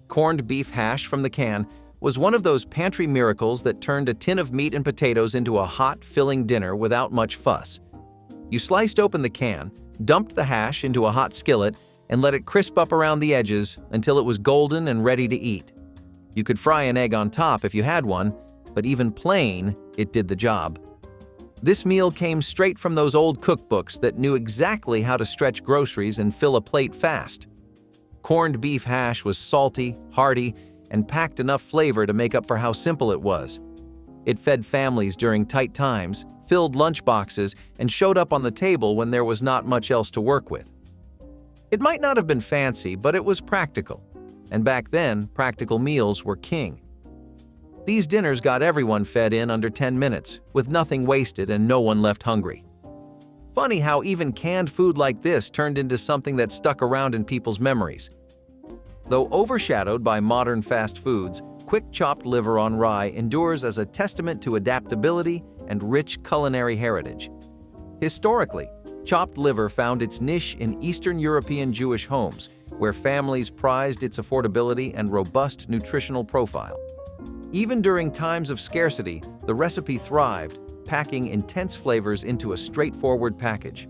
Corned beef hash from the can was one of those pantry miracles that turned a tin of meat and potatoes into a hot, filling dinner without much fuss. You sliced open the can, dumped the hash into a hot skillet, and let it crisp up around the edges until it was golden and ready to eat. You could fry an egg on top if you had one, but even plain, it did the job. This meal came straight from those old cookbooks that knew exactly how to stretch groceries and fill a plate fast. Corned beef hash was salty, hearty, and packed enough flavor to make up for how simple it was. It fed families during tight times, filled lunchboxes, and showed up on the table when there was not much else to work with. It might not have been fancy, but it was practical. And back then, practical meals were king. These dinners got everyone fed in under 10 minutes, with nothing wasted and no one left hungry. Funny how even canned food like this turned into something that stuck around in people's memories. Though overshadowed by modern fast foods, quick chopped liver on rye endures as a testament to adaptability and rich culinary heritage. Historically, chopped liver found its niche in Eastern European Jewish homes, where families prized its affordability and robust nutritional profile. Even during times of scarcity, the recipe thrived, packing intense flavors into a straightforward package.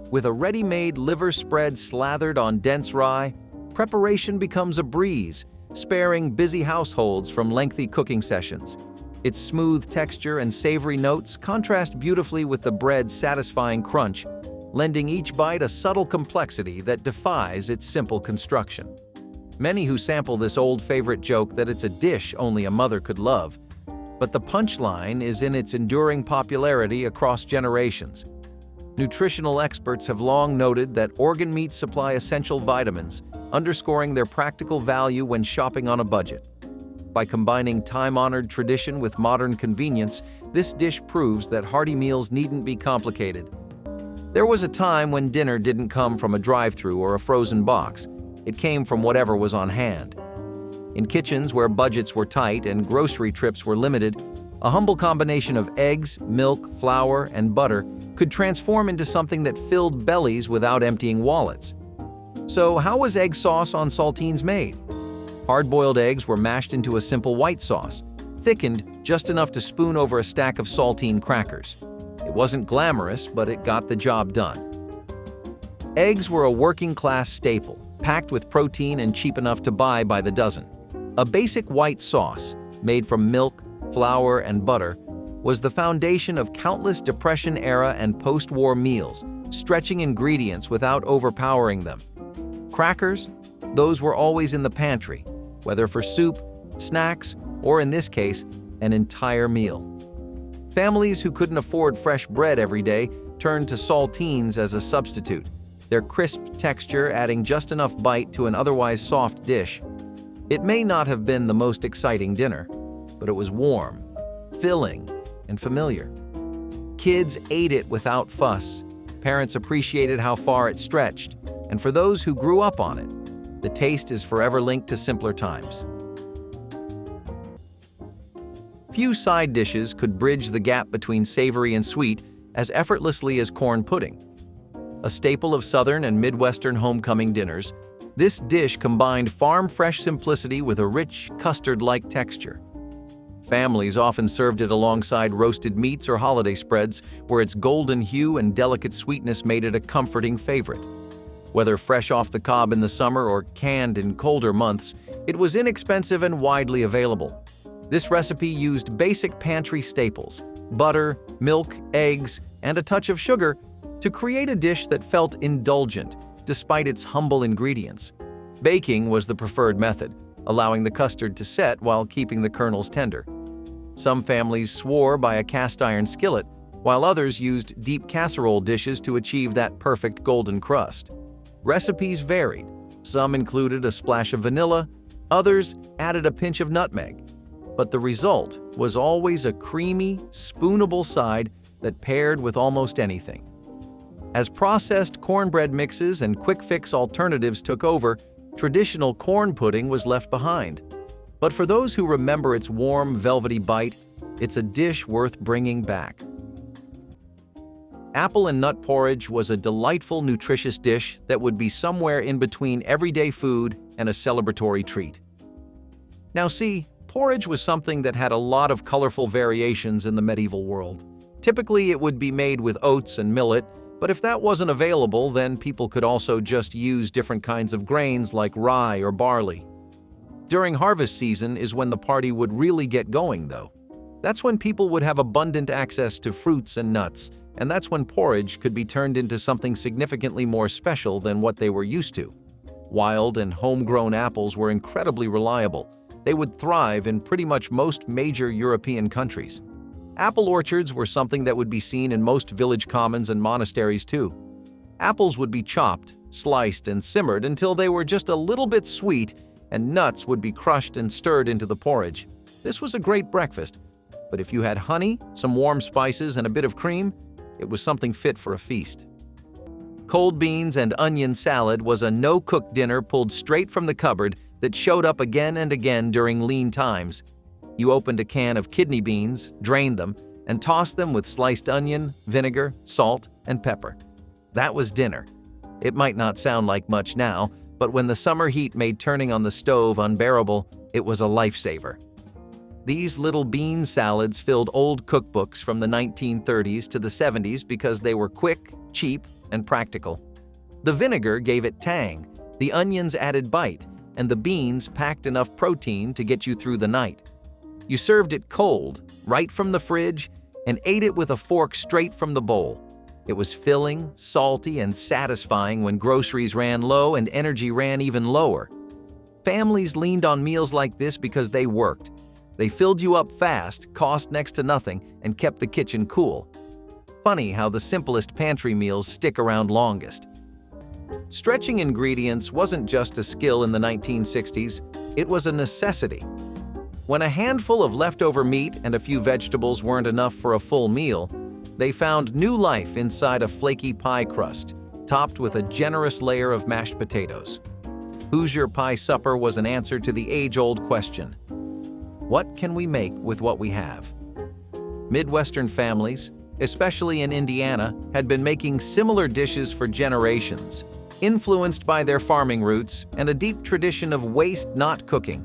With a ready-made liver spread slathered on dense rye, preparation becomes a breeze, sparing busy households from lengthy cooking sessions. Its smooth texture and savory notes contrast beautifully with the bread's satisfying crunch, lending each bite a subtle complexity that defies its simple construction. Many who sample this old favorite joke that it's a dish only a mother could love, but the punchline is in its enduring popularity across generations. Nutritional experts have long noted that organ meats supply essential vitamins, underscoring their practical value when shopping on a budget. By combining time-honored tradition with modern convenience, this dish proves that hearty meals needn't be complicated. There was a time when dinner didn't come from a drive-thru or a frozen box. It came from whatever was on hand. In kitchens where budgets were tight and grocery trips were limited, a humble combination of eggs, milk, flour, and butter could transform into something that filled bellies without emptying wallets. So how was egg sauce on saltines made? Hard-boiled eggs were mashed into a simple white sauce, thickened just enough to spoon over a stack of saltine crackers. It wasn't glamorous, but it got the job done. Eggs were a working-class staple, packed with protein and cheap enough to buy by the dozen. A basic white sauce, made from milk, flour, and butter, was the foundation of countless Depression-era and post-war meals, stretching ingredients without overpowering them. Crackers? Those were always in the pantry, whether for soup, snacks, or in this case, an entire meal. Families who couldn't afford fresh bread every day turned to saltines as a substitute, their crisp texture adding just enough bite to an otherwise soft dish. It may not have been the most exciting dinner, but it was warm, filling, and familiar. Kids ate it without fuss. Parents appreciated how far it stretched, and for those who grew up on it, the taste is forever linked to simpler times. Few side dishes could bridge the gap between savory and sweet as effortlessly as corn pudding. A staple of Southern and Midwestern homecoming dinners, this dish combined farm-fresh simplicity with a rich, custard-like texture. Families often served it alongside roasted meats or holiday spreads, where its golden hue and delicate sweetness made it a comforting favorite. Whether fresh off the cob in the summer or canned in colder months, it was inexpensive and widely available. This recipe used basic pantry staples, butter, milk, eggs, and a touch of sugar, to create a dish that felt indulgent despite its humble ingredients. Baking was the preferred method, allowing the custard to set while keeping the kernels tender. Some families swore by a cast-iron skillet, while others used deep casserole dishes to achieve that perfect golden crust. Recipes varied. Some included a splash of vanilla, others added a pinch of nutmeg. But the result was always a creamy, spoonable side that paired with almost anything. As processed cornbread mixes and quick-fix alternatives took over, traditional corn pudding was left behind. But for those who remember its warm, velvety bite, it's a dish worth bringing back. Apple and nut porridge was a delightful, nutritious dish that would be somewhere in between everyday food and a celebratory treat. Now see, porridge was something that had a lot of colorful variations in the medieval world. Typically, it would be made with oats and millet, but if that wasn't available, then people could also just use different kinds of grains like rye or barley. During harvest season is when the party would really get going, though. That's when people would have abundant access to fruits and nuts, and that's when porridge could be turned into something significantly more special than what they were used to. Wild and homegrown apples were incredibly reliable. They would thrive in pretty much most major European countries. Apple orchards were something that would be seen in most village commons and monasteries too. Apples would be chopped, sliced, and simmered until they were just a little bit sweet, and nuts would be crushed and stirred into the porridge. This was a great breakfast, but if you had honey, some warm spices, and a bit of cream, it was something fit for a feast. Cold beans and onion salad was a no-cook dinner pulled straight from the cupboard that showed up again and again during lean times. You opened a can of kidney beans, drained them, and tossed them with sliced onion, vinegar, salt, and pepper. That was dinner. It might not sound like much now, but when the summer heat made turning on the stove unbearable, it was a lifesaver. These little bean salads filled old cookbooks from the 1930s to the 70s because they were quick, cheap, and practical. The vinegar gave it tang, the onions added bite, and the beans packed enough protein to get you through the night. You served it cold, right from the fridge, and ate it with a fork straight from the bowl. It was filling, salty, and satisfying when groceries ran low and energy ran even lower. Families leaned on meals like this because they worked. They filled you up fast, cost next to nothing, and kept the kitchen cool. Funny how the simplest pantry meals stick around longest. Stretching ingredients wasn't just a skill in the 1960s, it was a necessity. When a handful of leftover meat and a few vegetables weren't enough for a full meal, they found new life inside a flaky pie crust, topped with a generous layer of mashed potatoes. Hoosier pie supper was an answer to the age-old question: what can we make with what we have? Midwestern families, especially in Indiana, had been making similar dishes for generations, influenced by their farming roots and a deep tradition of waste not cooking.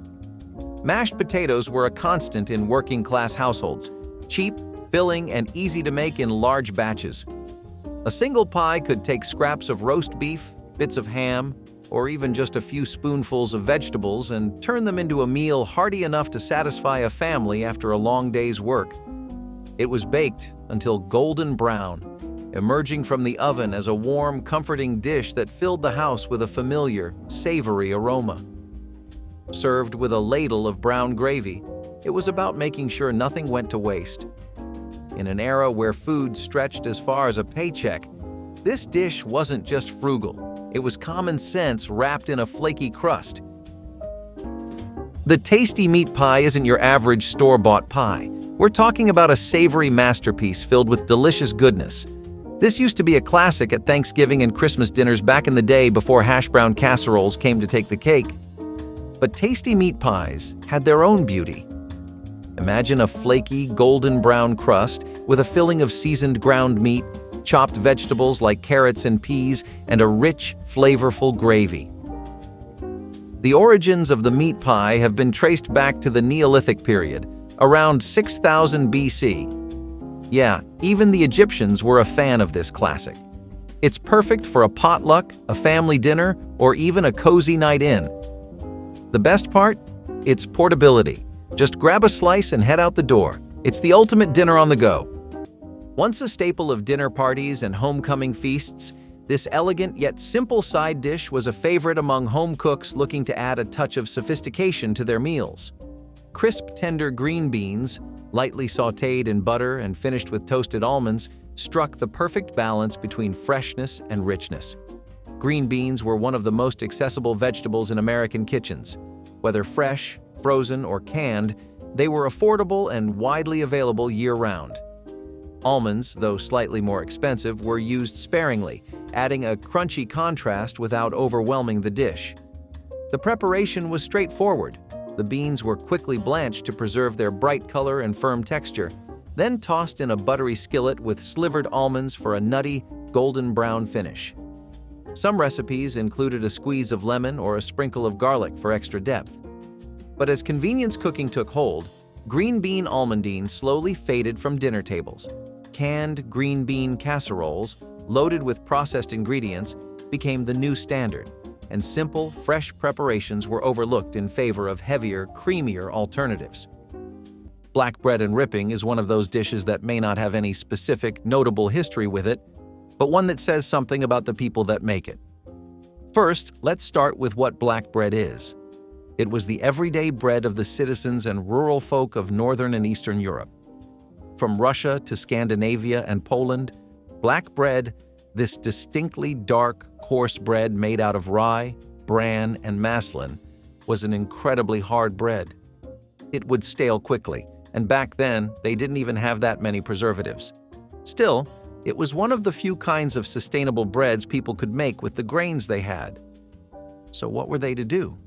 Mashed potatoes were a constant in working-class households, cheap, filling, and easy to make in large batches. A single pie could take scraps of roast beef, bits of ham, or even just a few spoonfuls of vegetables and turn them into a meal hearty enough to satisfy a family after a long day's work. It was baked until golden brown, emerging from the oven as a warm, comforting dish that filled the house with a familiar, savory aroma. Served with a ladle of brown gravy, it was about making sure nothing went to waste. In an era where food stretched as far as a paycheck, this dish wasn't just frugal, it was common sense wrapped in a flaky crust. The tasty meat pie isn't your average store-bought pie. We're talking about a savory masterpiece filled with delicious goodness. This used to be a classic at Thanksgiving and Christmas dinners back in the day before hash brown casseroles came to take the cake. But tasty meat pies had their own beauty. Imagine a flaky, golden brown crust with a filling of seasoned ground meat, chopped vegetables like carrots and peas, and a rich, flavorful gravy. The origins of the meat pie have been traced back to the Neolithic period, around 6000 BC. Yeah, even the Egyptians were a fan of this classic. It's perfect for a potluck, a family dinner, or even a cozy night in. The best part? Its portability. Just grab a slice and head out the door. It's the ultimate dinner on the go. Once a staple of dinner parties and homecoming feasts, this elegant yet simple side dish was a favorite among home cooks looking to add a touch of sophistication to their meals. Crisp, tender green beans, lightly sautéed in butter and finished with toasted almonds, struck the perfect balance between freshness and richness. Green beans were one of the most accessible vegetables in American kitchens. Whether fresh, frozen, or canned, they were affordable and widely available year-round. Almonds, though slightly more expensive, were used sparingly, adding a crunchy contrast without overwhelming the dish. The preparation was straightforward. The beans were quickly blanched to preserve their bright color and firm texture, then tossed in a buttery skillet with slivered almonds for a nutty, golden brown finish. Some recipes included a squeeze of lemon or a sprinkle of garlic for extra depth. But as convenience cooking took hold, green bean almondine slowly faded from dinner tables. Canned green bean casseroles, loaded with processed ingredients, became the new standard, and simple, fresh preparations were overlooked in favor of heavier, creamier alternatives. Black bread and ripping is one of those dishes that may not have any specific, notable history with it, but one that says something about the people that make it. First, let's start with what black bread is. It was the everyday bread of the citizens and rural folk of Northern and Eastern Europe. From Russia to Scandinavia and Poland, black bread, this distinctly dark, coarse bread made out of rye, bran, and maslin, was an incredibly hard bread. It would stale quickly, and back then, they didn't even have that many preservatives. Still, it was one of the few kinds of sustainable breads people could make with the grains they had. So what were they to do?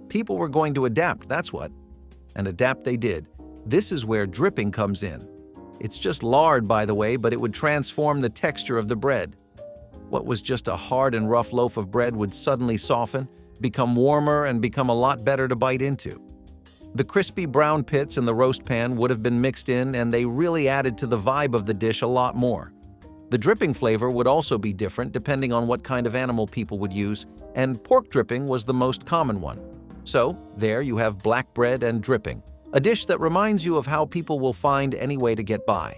People were going to adapt, that's what. And adapt they did. This is where dripping comes in. It's just lard, by the way, but it would transform the texture of the bread. What was just a hard and rough loaf of bread would suddenly soften, become warmer, and become a lot better to bite into. The crispy brown pits in the roast pan would have been mixed in, and they really added to the vibe of the dish a lot more. The dripping flavor would also be different depending on what kind of animal people would use, and pork dripping was the most common one. So, there you have black bread and dripping, a dish that reminds you of how people will find any way to get by.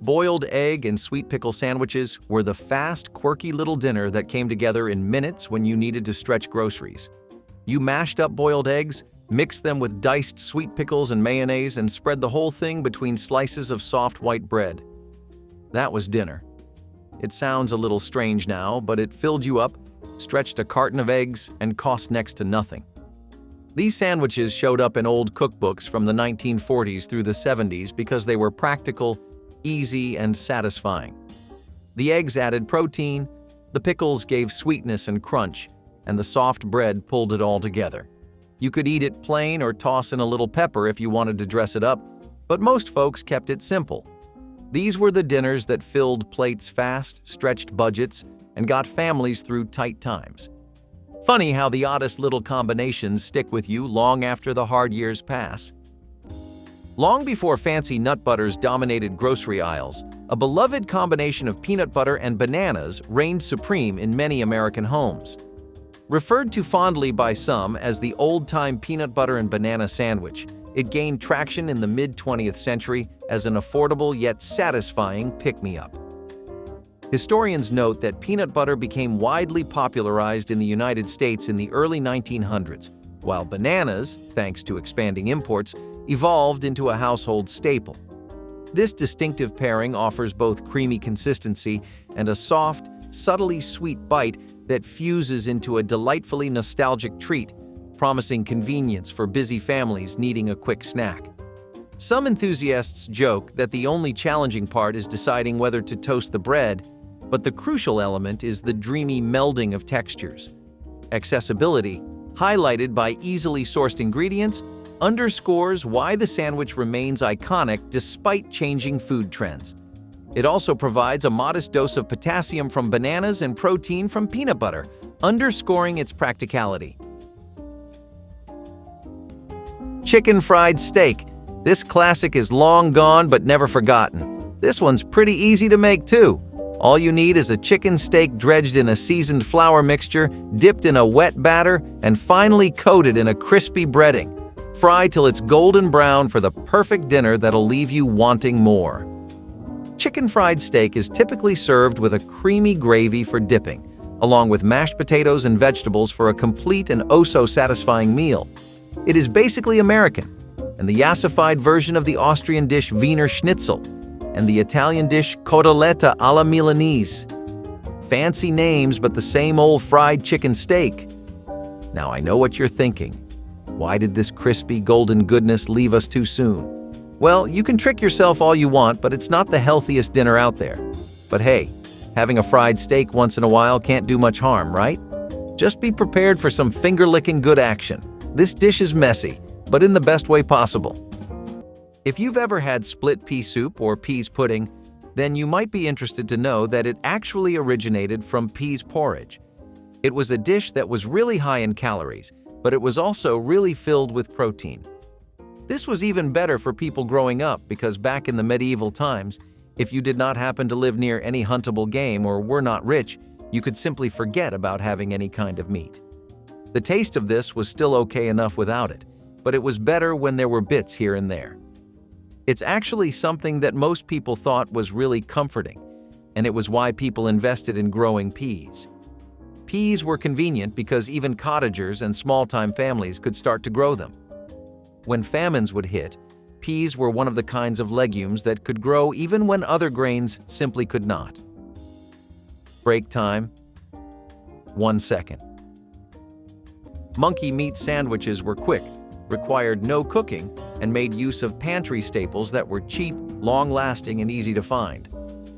Boiled egg and sweet pickle sandwiches were the fast, quirky little dinner that came together in minutes when you needed to stretch groceries. You mashed up boiled eggs, mixed them with diced sweet pickles and mayonnaise, and spread the whole thing between slices of soft white bread. That was dinner. It sounds a little strange now, but it filled you up, stretched a carton of eggs, and cost next to nothing. These sandwiches showed up in old cookbooks from the 1940s through the 70s because they were practical, easy, and satisfying. The eggs added protein, the pickles gave sweetness and crunch, and the soft bread pulled it all together. You could eat it plain or toss in a little pepper if you wanted to dress it up, but most folks kept it simple. These were the dinners that filled plates fast, stretched budgets, and got families through tight times. Funny how the oddest little combinations stick with you long after the hard years pass. Long before fancy nut butters dominated grocery aisles, a beloved combination of peanut butter and bananas reigned supreme in many American homes. Referred to fondly by some as the old-time peanut butter and banana sandwich, it gained traction in the mid-20th century as an affordable yet satisfying pick-me-up. Historians note that peanut butter became widely popularized in the United States in the early 1900s, while bananas, thanks to expanding imports, evolved into a household staple. This distinctive pairing offers both creamy consistency and a soft, subtly sweet bite that fuses into a delightfully nostalgic treat, promising convenience for busy families needing a quick snack. Some enthusiasts joke that the only challenging part is deciding whether to toast the bread, but the crucial element is the dreamy melding of textures. Accessibility, highlighted by easily sourced ingredients, underscores why the sandwich remains iconic despite changing food trends. It also provides a modest dose of potassium from bananas and protein from peanut butter, underscoring its practicality. Chicken fried steak. This classic is long gone but never forgotten. This one's pretty easy to make too. All you need is a chicken steak dredged in a seasoned flour mixture, dipped in a wet batter, and finally coated in a crispy breading. Fry till it's golden brown for the perfect dinner that'll leave you wanting more. Chicken fried steak is typically served with a creamy gravy for dipping, along with mashed potatoes and vegetables for a complete and oh-so-satisfying meal. It is basically American, and the yassified version of the Austrian dish Wiener Schnitzel, and the Italian dish cotoletta alla Milanese. Fancy names, but the same old fried chicken steak. Now I know what you're thinking. Why did this crispy golden goodness leave us too soon? Well, you can trick yourself all you want, but it's not the healthiest dinner out there. But hey, having a fried steak once in a while can't do much harm, right? Just be prepared for some finger-licking good action. This dish is messy, but in the best way possible. If you've ever had split pea soup or peas pudding, then you might be interested to know that it actually originated from peas porridge. It was a dish that was really high in calories, but it was also really filled with protein. This was even better for people growing up because back in the medieval times, if you did not happen to live near any huntable game or were not rich, you could simply forget about having any kind of meat. The taste of this was still okay enough without it, but it was better when there were bits here and there. It's actually something that most people thought was really comforting, and it was why people invested in growing peas. Peas were convenient because even cottagers and small-time families could start to grow them. When famines would hit, peas were one of the kinds of legumes that could grow even when other grains simply could not. Break time. 1 second. Monkey meat sandwiches were quick, required no cooking, and made use of pantry staples that were cheap, long-lasting, and easy to find.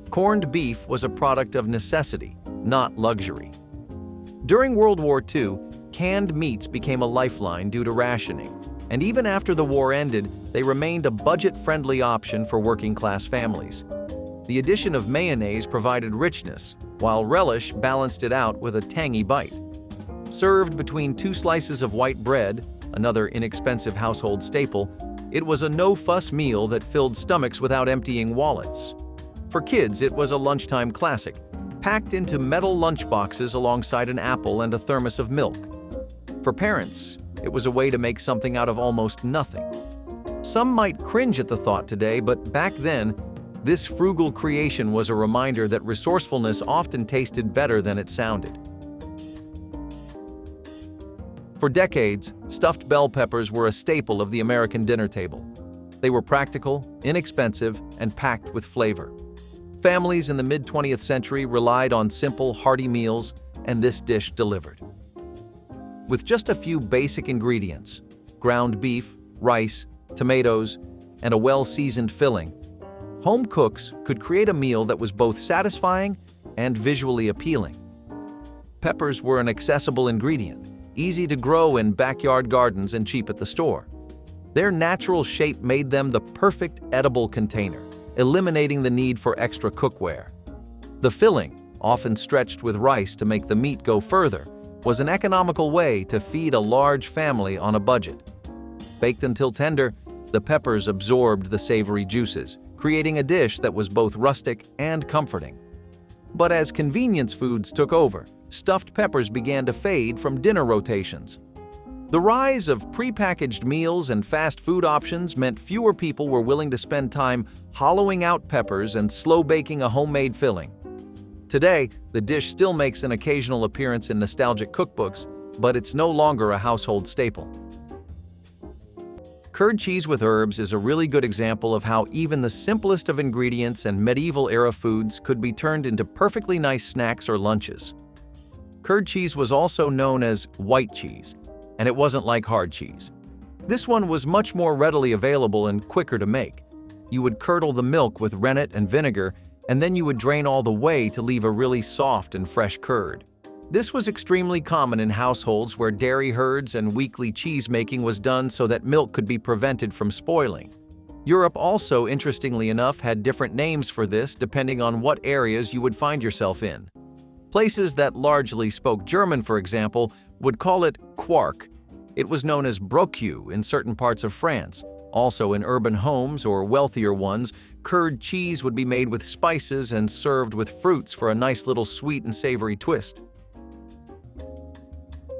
Corned beef was a product of necessity, not luxury. During World War II, canned meats became a lifeline due to rationing, and even after the war ended, they remained a budget-friendly option for working-class families. The addition of mayonnaise provided richness, while relish balanced it out with a tangy bite. Served between 2 slices of white bread, another inexpensive household staple, it was a no-fuss meal that filled stomachs without emptying wallets. For kids, it was a lunchtime classic, packed into metal lunchboxes alongside an apple and a thermos of milk. For parents, it was a way to make something out of almost nothing. some might cringe at the thought today, but back then, this frugal creation was a reminder that resourcefulness often tasted better than it sounded. For decades, stuffed bell peppers were a staple of the American dinner table. They were practical, inexpensive, and packed with flavor. Families in the mid-20th century relied on simple, hearty meals, and this dish delivered. With just a few basic ingredients, ground beef, rice, tomatoes, and a well-seasoned filling, home cooks could create a meal that was both satisfying and visually appealing. Peppers were an accessible ingredient, easy to grow in backyard gardens and cheap at the store. Their natural shape made them the perfect edible container, eliminating the need for extra cookware. The filling, often stretched with rice to make the meat go further, was an economical way to feed a large family on a budget. Baked until tender, the peppers absorbed the savory juices, creating a dish that was both rustic and comforting. But as convenience foods took over, stuffed peppers began to fade from dinner rotations. The rise of prepackaged meals and fast food options meant fewer people were willing to spend time hollowing out peppers and slow baking a homemade filling. Today, the dish still makes an occasional appearance in nostalgic cookbooks, but it's no longer a household staple. Curd cheese with herbs is a really good example of how even the simplest of ingredients and medieval-era foods could be turned into perfectly nice snacks or lunches. Curd cheese was also known as white cheese, and it wasn't like hard cheese. This one was much more readily available and quicker to make. You would curdle the milk with rennet and vinegar, and then you would drain all the way to leave a really soft and fresh curd. This was extremely common in households where dairy herds and weekly cheese making was done so that milk could be prevented from spoiling. Europe also, interestingly enough, had different names for this depending on what areas you would find yourself in. Places that largely spoke German, for example, would call it quark. It was known as brocu in certain parts of France. Also in urban homes or wealthier ones, curd cheese would be made with spices and served with fruits for a nice little sweet and savory twist.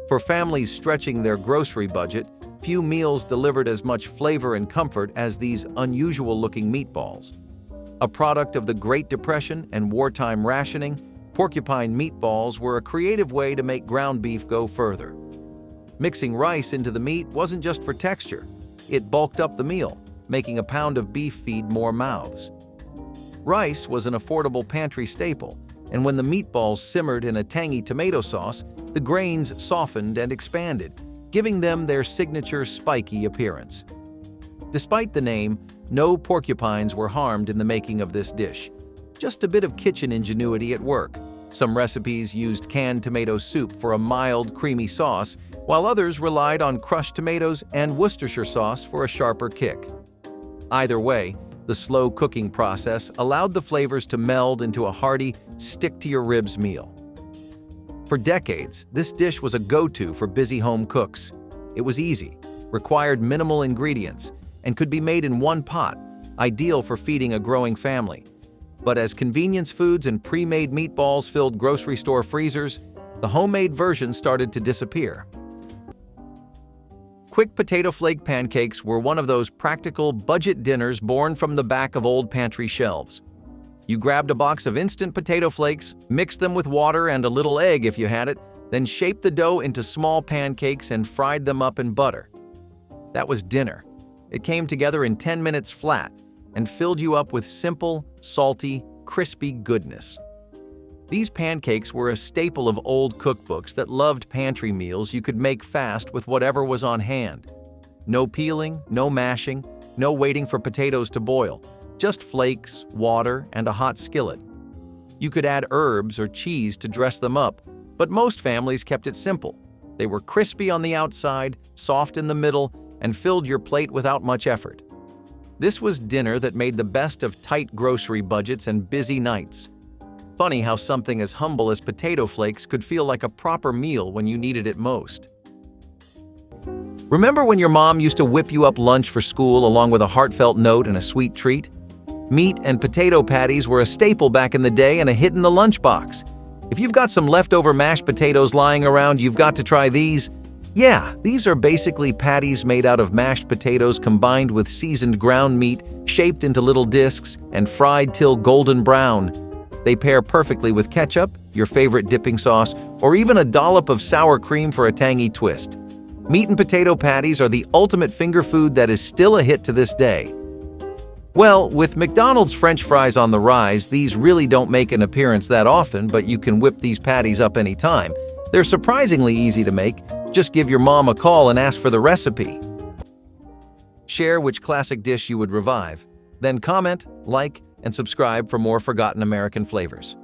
For families stretching their grocery budget, few meals delivered as much flavor and comfort as these unusual-looking meatballs. A product of the Great Depression and wartime rationing, porcupine meatballs were a creative way to make ground beef go further. Mixing rice into the meat wasn't just for texture. It bulked up the meal, making a pound of beef feed more mouths. Rice was an affordable pantry staple, and when the meatballs simmered in a tangy tomato sauce, the grains softened and expanded, giving them their signature spiky appearance. Despite the name, no porcupines were harmed in the making of this dish. Just a bit of kitchen ingenuity at work. Some recipes used canned tomato soup for a mild, creamy sauce, while others relied on crushed tomatoes and Worcestershire sauce for a sharper kick. Either way, the slow cooking process allowed the flavors to meld into a hearty, stick-to-your-ribs meal. For decades, this dish was a go-to for busy home cooks. It was easy, required minimal ingredients, and could be made in one pot, ideal for feeding a growing family. But as convenience foods and pre-made meatballs filled grocery store freezers, the homemade version started to disappear. Quick potato flake pancakes were one of those practical budget dinners born from the back of old pantry shelves. You grabbed a box of instant potato flakes, mixed them with water and a little egg if you had it, then shaped the dough into small pancakes and fried them up in butter. That was dinner. It came together in 10 minutes flat and filled you up with simple, salty, crispy goodness. These pancakes were a staple of old cookbooks that loved pantry meals you could make fast with whatever was on hand. No peeling, no mashing, no waiting for potatoes to boil. Just flakes, water, and a hot skillet. You could add herbs or cheese to dress them up, but most families kept it simple. They were crispy on the outside, soft in the middle, and filled your plate without much effort. This was dinner that made the best of tight grocery budgets and busy nights. Funny how something as humble as potato flakes could feel like a proper meal when you needed it most. Remember when your mom used to whip you up lunch for school along with a heartfelt note and a sweet treat? Meat and potato patties were a staple back in the day and a hit in the lunchbox. If you've got some leftover mashed potatoes lying around, you've got to try these. Yeah, these are basically patties made out of mashed potatoes combined with seasoned ground meat, shaped into little discs, and fried till golden brown. They pair perfectly with ketchup, your favorite dipping sauce, or even a dollop of sour cream for a tangy twist. Meat and potato patties are the ultimate finger food that is still a hit to this day. Well, with McDonald's French fries on the rise, these really don't make an appearance that often, but you can whip these patties up anytime. They're surprisingly easy to make. Just give your mom a call and ask for the recipe. Share which classic dish you would revive. Then comment, like, and subscribe for more forgotten American flavors.